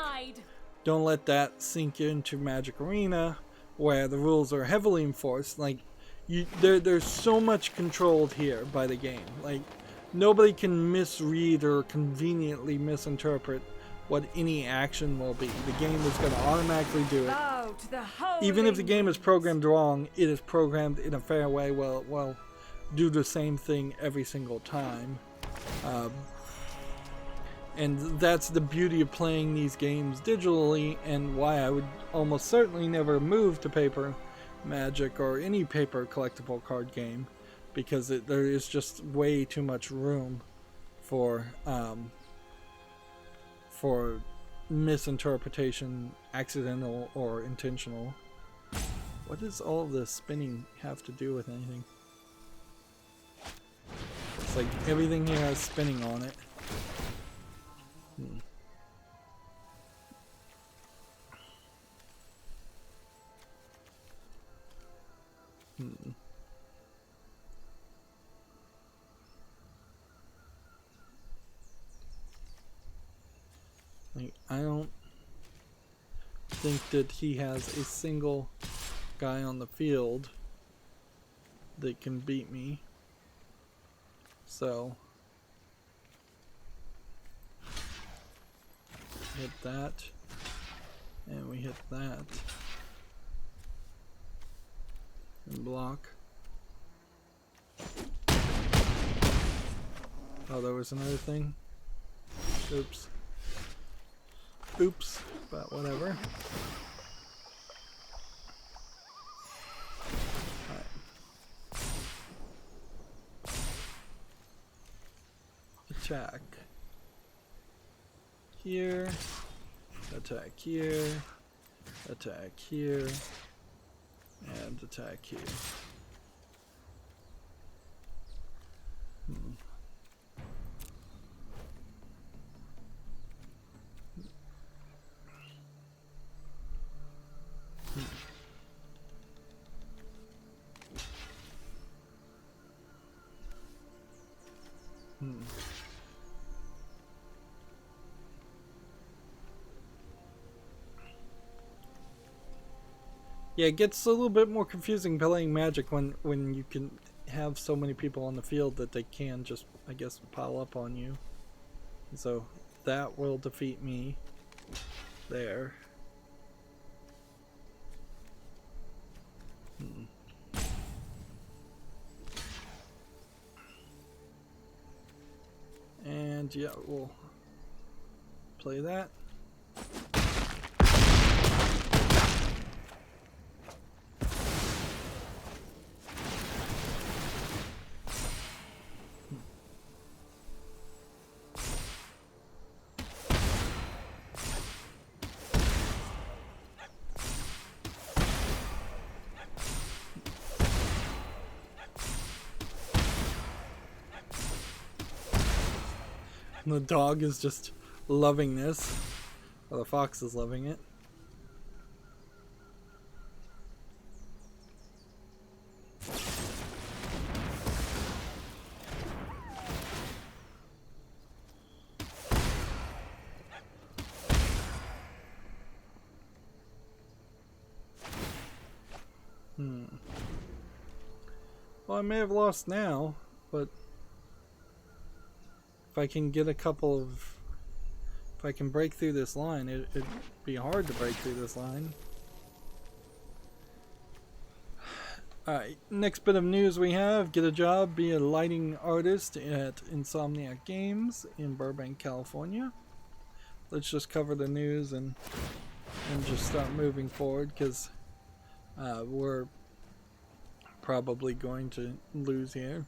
don't let that sink into Magic Arena, where the rules are heavily enforced. Like, there's so much controlled here by the game. Like, nobody can misread or conveniently misinterpret what any action will be. The game is going to automatically do it. Even if the game is programmed wrong, it is programmed in a fair way. Well, do the same thing every single time. And that's the beauty of playing these games digitally, and why I would almost certainly never move to paper Magic or any paper collectible card game, because there is just way too much room for misinterpretation, accidental or intentional. What does all of this spinning have to do with anything? It's like everything here has spinning on it. Like, I don't think that he has a single guy on the field that can beat me. So hit that, and we hit that, and block. Oh, there was another thing. Oops. Oops, but whatever. Alright. Attack. Here. Attack here. Attack here. And attack here. Yeah, it gets a little bit more confusing playing Magic when you can have so many people on the field that they can just, I guess, pile up on you. So that will defeat me there. And yeah, we'll play that. And the dog is just loving this. Or the fox is loving it. Well, I may have lost now, but if I can get a couple of... If I can break through this line, it'd be hard to break through this line. Alright, next bit of news we have. Get a job, be a lighting artist at Insomniac Games in Burbank, California. Let's just cover the news and just start moving forward, because we're probably going to lose here.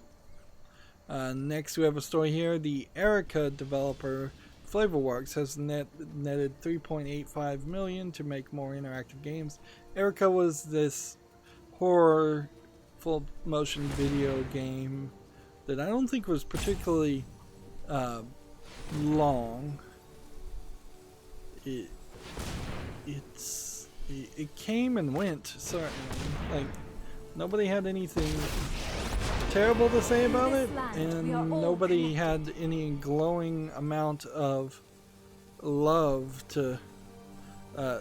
Next we have a story here. The Erica developer Flavorworks has netted $3.85 million to make more interactive games. Erica was this horror full motion video game that I don't think was particularly long. It came and went, certainly. Like, nobody had anything terrible to say about it, and nobody had any glowing amount of love to put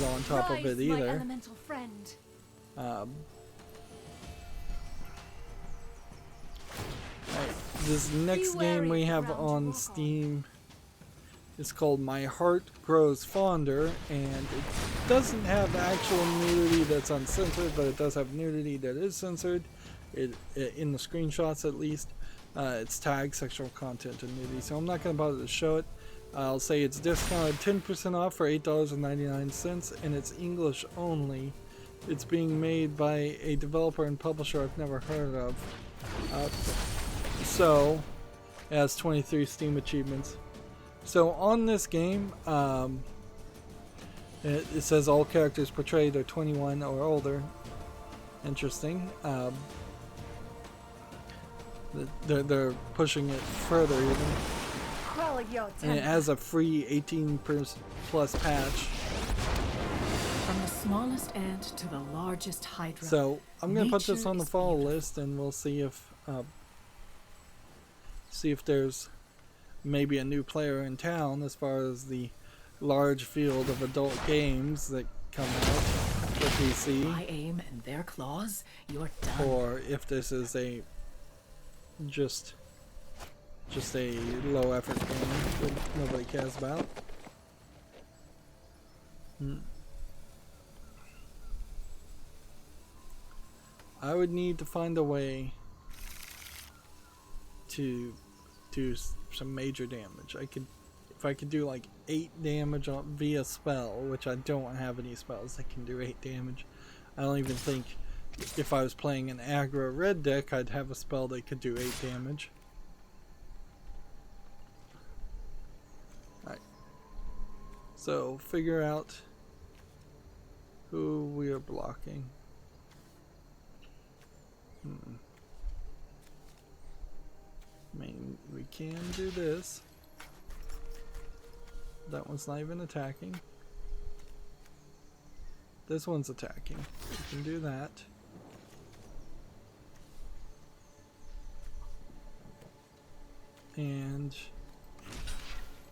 on top of it either. Elemental friend. This next game we have on Steam is called My Heart Grows Fonder, and it doesn't have actual nudity that's uncensored, but it does have nudity that is censored. In the screenshots at least, it's tagged sexual content and nudity, so I'm not going to bother to show it. I'll say it's discounted 10% off for $8.99, and it's English only. It's being made by a developer and publisher I've never heard of. So, it has 23 Steam achievements. So on this game, it says all characters portrayed are 21 or older. Interesting. They're pushing it further even. And it has a free 18+ patch. From the smallest ant to the largest hydra. So I'm gonna put this on the follow list, and we'll see if there's maybe a new player in town as far as the large field of adult games that come out for PC. My aim and their claws, you're done. Or if this is a just a low effort game that nobody cares about. I would need to find a way to do some major damage. If I could do like 8 damage via spell, which I don't have any spells that can do 8 damage. I don't even think if I was playing an aggro red deck, I'd have a spell that could do 8 damage. Alright. So figure out who we are blocking. I mean, we can do this. That one's not even attacking. This one's attacking. We can do that. And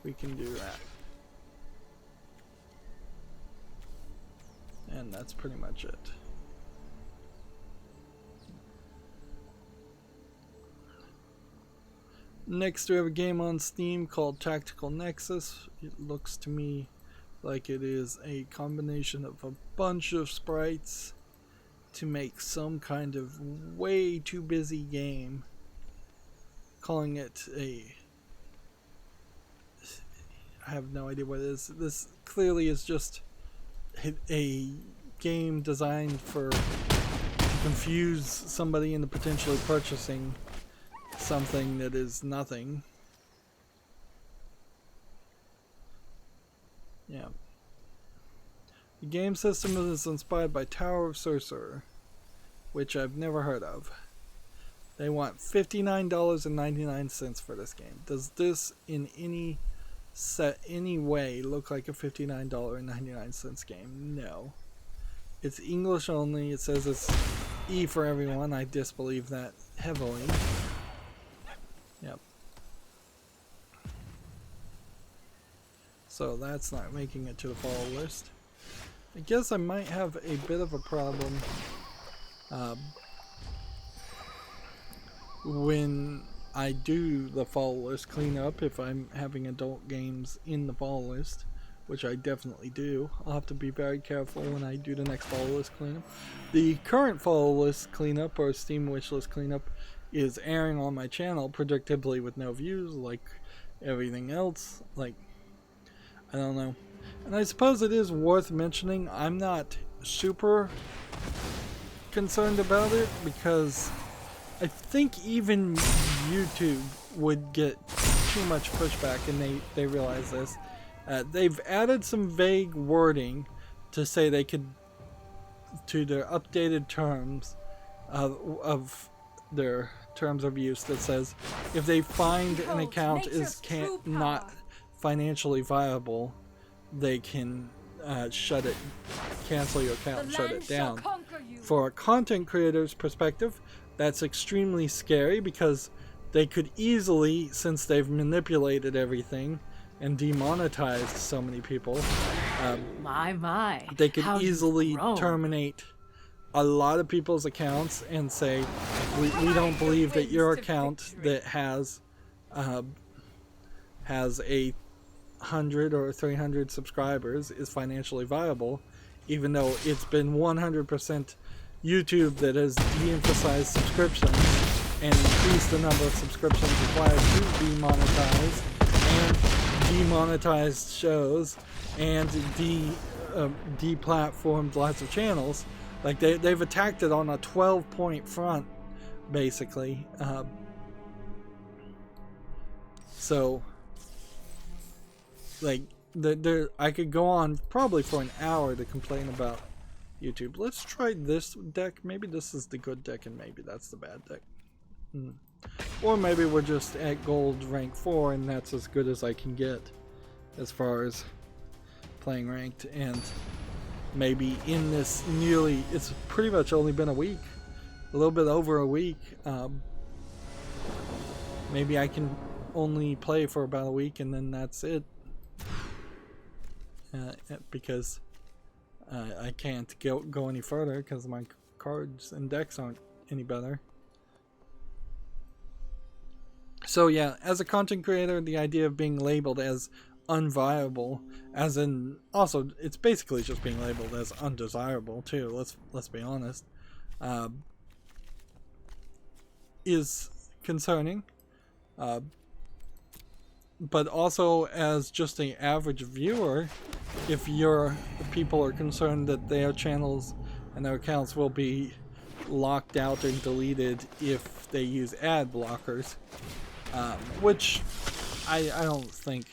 we can do that. and that's pretty much it. Next, we have a game on Steam called Tactical Nexus. It looks to me like it is a combination of a bunch of sprites to make some kind of way too busy game. Calling it a... I have no idea what it is. This clearly is just a game designed to confuse somebody into potentially purchasing something that is nothing. Yeah. The game system is inspired by Tower of Sorcerer, which I've never heard of. They want $59.99 for this game. Does this in any way look like a $59.99 game? No. It's English only. It says it's E for everyone. I disbelieve that heavily. Yep. So that's not making it to the follow list. I guess I might have a bit of a problem when I do the follow list cleanup, if I'm having adult games in the follow list, which I definitely do. I'll have to be very careful when I do the next follow list cleanup. The current follow list cleanup, or Steam wishlist cleanup, is airing on my channel, predictably with no views, like everything else. Like, I don't know. And I suppose it is worth mentioning, I'm not super concerned about it, because I think even YouTube would get too much pushback, and they realize this. They've added some vague wording to say they could, to their updated terms of their terms of use, that says if they find an account is not financially viable, they can shut it, cancel your account and shut it down. For a content creator's perspective, that's extremely scary, because they could easily, since they've manipulated everything and demonetized so many people, they could easily terminate a lot of people's accounts and say, we don't believe that your account that has a 100 or 300 subscribers is financially viable, even though it's been 100% YouTube that has de-emphasized subscriptions and increased the number of subscriptions required to demonetize, and demonetized shows, and deplatformed lots of channels. Like, they've attacked it on a 12-point front, basically. So, like, I could go on probably for an hour to complain about YouTube. Let's try this deck. Maybe this is the good deck, and maybe that's the bad deck. Or maybe we're just at gold rank 4, and that's as good as I can get as far as playing ranked. And maybe in this it's pretty much only been a week, a little bit over a week. Maybe I can only play for about a week, and then that's it. Because I can't go any further because my cards and decks aren't any better. So yeah, as a content creator, the idea of being labeled as unviable, as in, also it's basically just being labeled as undesirable too, let's be honest, is concerning. But also, as just an average viewer, if people are concerned that their channels and their accounts will be locked out and deleted if they use ad blockers, which I don't think.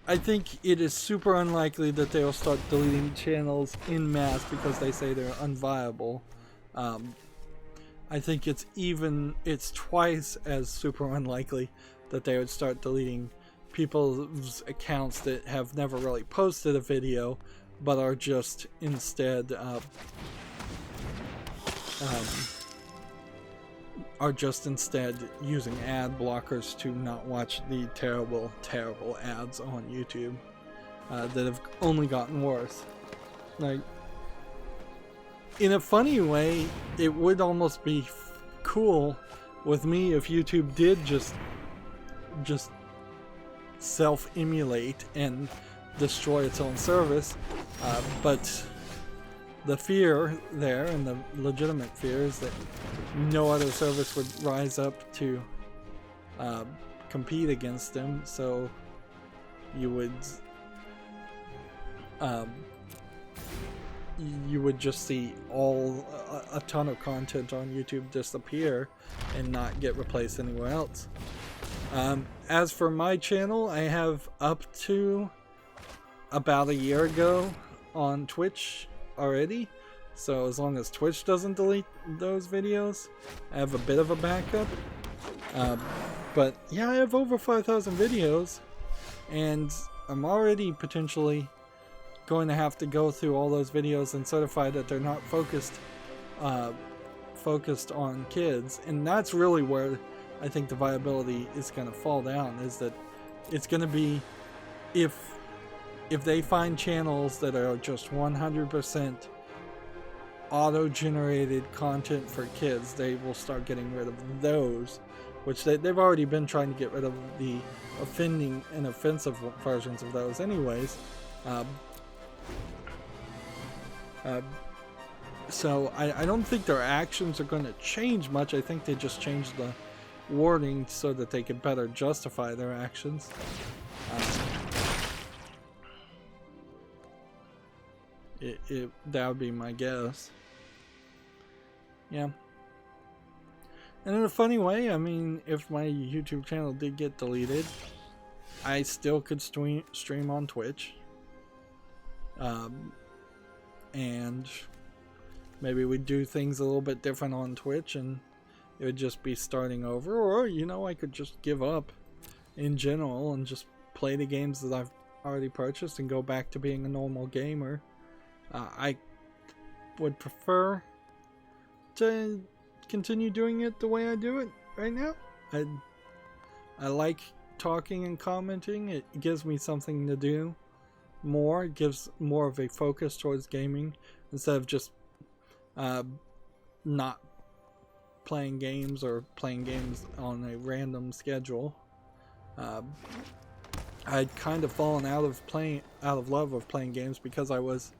I think it is super unlikely that they will start deleting channels en masse because they say they're unviable. I think it's twice as super unlikely that they would start deleting people's accounts that have never really posted a video, but are just instead using ad blockers to not watch the terrible ads on YouTube that have only gotten worse. Like, in a funny way, it would almost be cool with me if YouTube did just self-emulate and destroy its own service, but the fear there, and the legitimate fear, is that no other service would rise up to compete against them, so you would just see a ton of content on YouTube disappear and not get replaced anywhere else. As for my channel, I have up to about a year ago on Twitch already, so as long as Twitch doesn't delete those videos, I have a bit of a backup. But yeah, I have over 5,000 videos, and I'm already potentially going to have to go through all those videos and certify that they're not focused on kids, and that's really where I think the viability is going to fall down, is that it's going to be if they find channels that are just 100% auto-generated content for kids, they will start getting rid of those, which they've already been trying to get rid of the offending and offensive versions of those anyways. So I don't think their actions are going to change much. I think they just changed the wording so that they could better justify their actions. That would be my guess. Yeah. And in a funny way, I mean, if my YouTube channel did get deleted, I still could stream on Twitch. And maybe we'd do things a little bit different on Twitch, and it would just be starting over. Or, you know, I could just give up in general and just play the games that I've already purchased and go back to being a normal gamer. I would prefer to continue doing it the way I do it right now. I like talking and commenting. It gives me something to do more. It gives more of a focus towards gaming instead of just not playing games or playing games on a random schedule. I'd kind of fallen out of love of playing games because I was,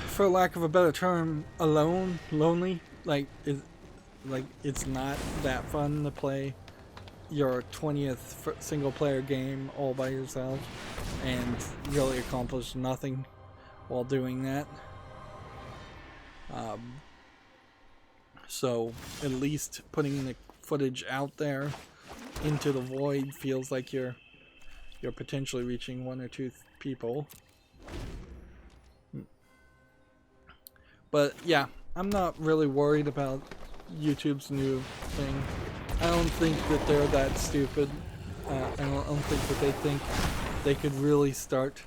for lack of a better term, lonely. Like it's not that fun to play your 20th single player game all by yourself and really accomplish nothing while doing that. So at least putting the footage out there into the void feels like you're potentially reaching one or two people. But yeah, I'm not really worried about YouTube's new thing. I don't think that they're that stupid. I don't think that they think they could really start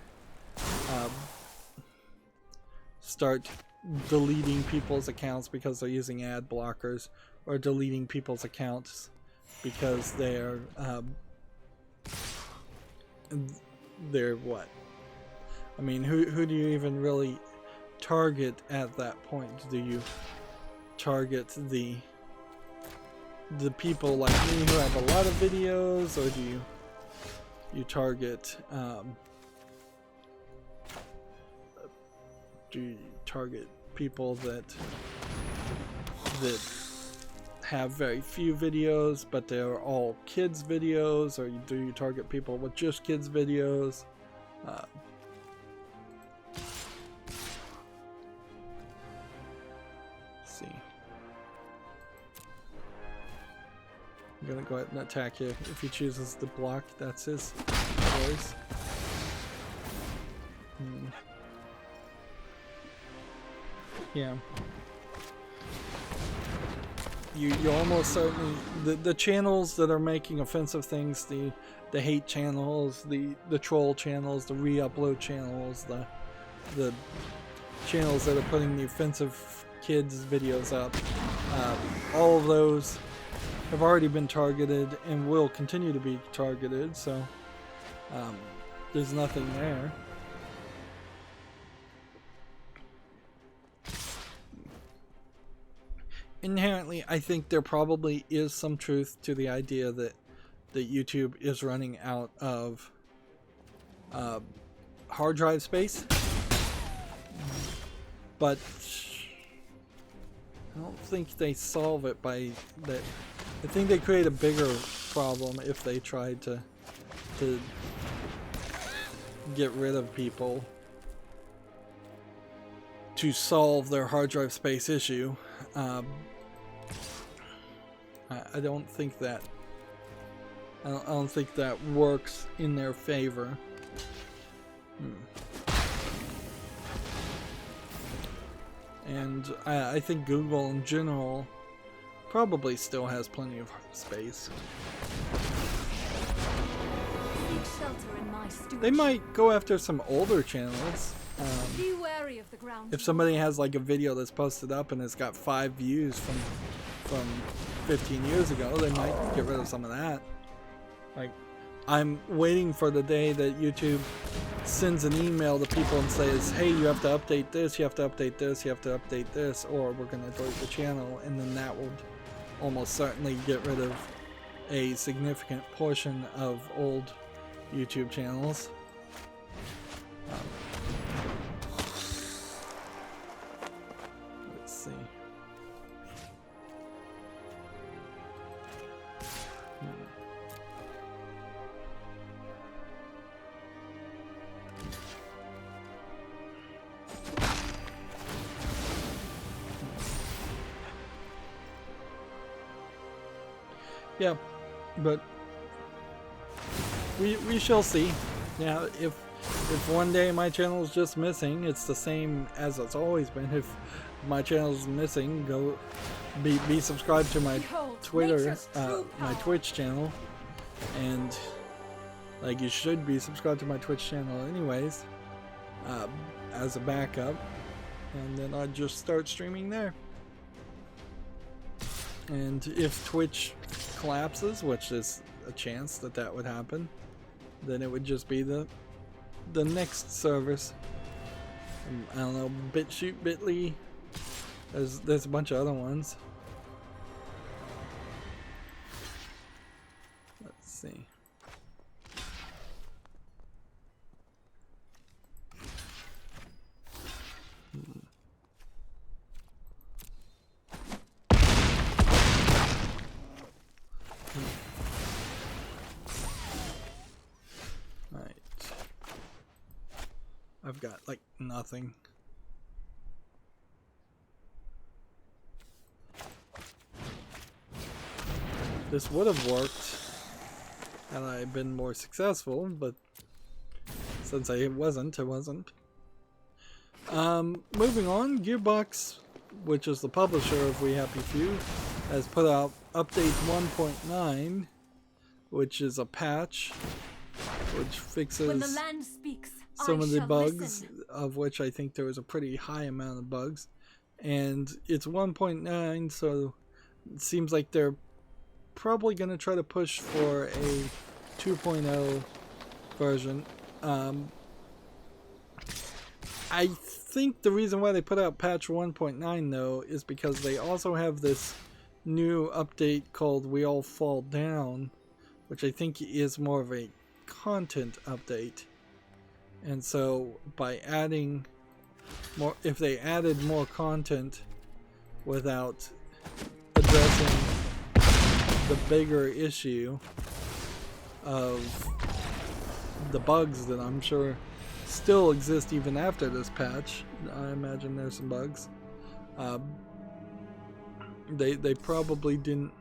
deleting people's accounts because they're using ad blockers, or deleting people's accounts because they're what? I mean, who do you even really target at that point? Do you target the people like me who have a lot of videos, or do you target people that have very few videos but they're all kids videos, or do you target people with just kids videos? See, I'm gonna go ahead and attack you. If he chooses to block, that's his choice. Yeah. You almost certainly, the channels that are making offensive things, the hate channels, the troll channels, the re-upload channels, the channels that are putting the offensive kids videos up, all of those have already been targeted and will continue to be targeted, so there's nothing there. inherently, I think there probably is some truth to the idea that YouTube is running out of hard drive space, but I don't think they solve it by that. I think they create a bigger problem if they tried to get rid of people to solve their hard drive space issue. I don't think that. I don't think that works in their favor. And I think Google in general probably still has plenty of space. Seek shelter in my stewardship. They might go after some older channels. Be wary of the ground. If somebody has like a video that's posted up and it's got 5 views from 15 years ago, they might get rid of some of that. Like, I'm waiting for the day that YouTube sends an email to people and says, hey, you have to update this, you have to update this, you have to update this, or we're going to delete the channel, and then that will almost certainly get rid of a significant portion of old YouTube channels. Let's see. Yeah, but we shall see. Yeah, if one day my channel is just missing, it's the same as it's always been. If my channel is missing, go be subscribed to my Behold, Twitter, nature's true my power. Twitch channel, and like you should be subscribed to my Twitch channel anyways, as a backup, and then I'd just start streaming there. And if Twitch collapses, which is a chance that would happen, then it would just be the next service. I don't know, BitChute, Bitly. There's a bunch of other ones. Let's see. I've got like nothing. This would have worked had I been more successful, but since I wasn't, it wasn't. Moving on, Gearbox, which is the publisher of We Happy Few, has put out update 1.9, which is a patch which fixes When the land speaks, some I of the shall bugs, listen. of which I think there was a pretty high amount of bugs. And it's 1.9, so it seems like they're probably going to try to push for a 2.0 version. I think the reason why they put out patch 1.9 though is because they also have this new update called We All Fall Down, which I think is more of a content update. And so by adding more, if they added more content without addressing the bigger issue of the bugs that I'm sure still exist even after this patch, I imagine there's some bugs. They probably didn't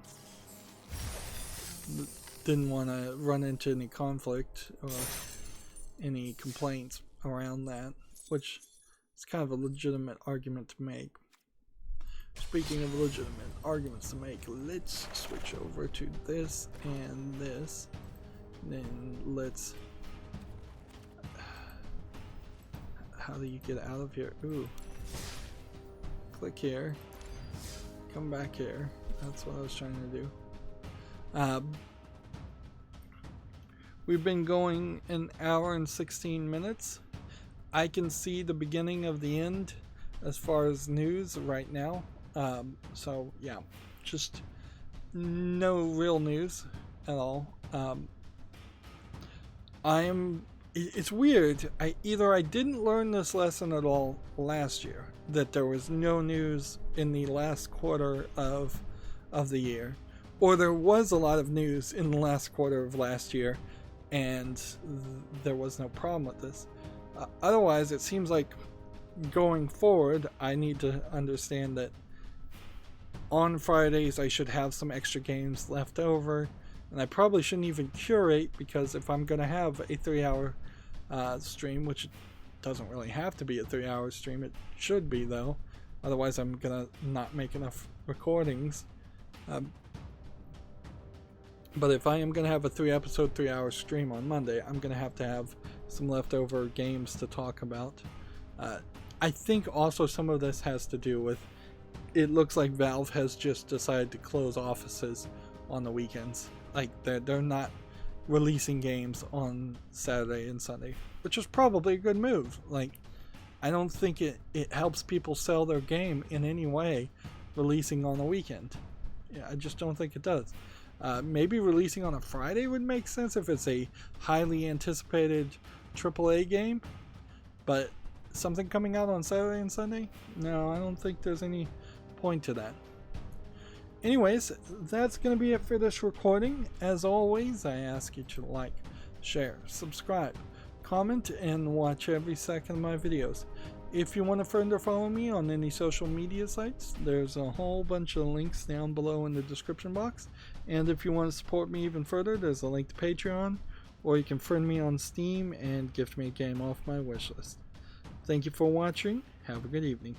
want to run into any conflict or any complaints around that, which is kind of a legitimate argument to make. Speaking of legitimate arguments to make, let's switch over to this and this. Then let's... How do you get out of here? Ooh. Click here. Come back here. That's what I was trying to do. We've been going an hour and 16 minutes. I can see the beginning of the end as far as news right now. So yeah, just no real news at all. It's weird. I didn't learn this lesson at all last year, that there was no news in the last quarter of the year, or there was a lot of news in the last quarter of last year, and there was no problem with this. Otherwise, it seems like going forward, I need to understand that on Fridays I should have some extra games left over, and I probably shouldn't even curate, because if I'm going to have a 3-hour stream, which doesn't really have to be a 3-hour stream, it should be though, otherwise I'm going to not make enough recordings. But if I am going to have a 3-episode, 3-hour stream on Monday, I'm going to have some leftover games to talk about. I think also some of this has to do with, it looks like Valve has just decided to close offices on the weekends. Like, they're not releasing games on Saturday and Sunday, which is probably a good move. Like, I don't think it helps people sell their game in any way, releasing on the weekend. Yeah, I just don't think it does. Maybe releasing on a Friday would make sense if it's a highly anticipated AAA game, but something coming out on Saturday and Sunday? No, I don't think there's any point to that. Anyways, that's going to be it for this recording. As always, I ask you to like, share, subscribe, comment, and watch every second of my videos. If you want to further follow me on any social media sites, there's a whole bunch of links down below in the description box. And if you want to support me even further, there's a link to Patreon, or you can friend me on Steam and gift me a game off my wishlist. Thank you for watching. Have a good evening.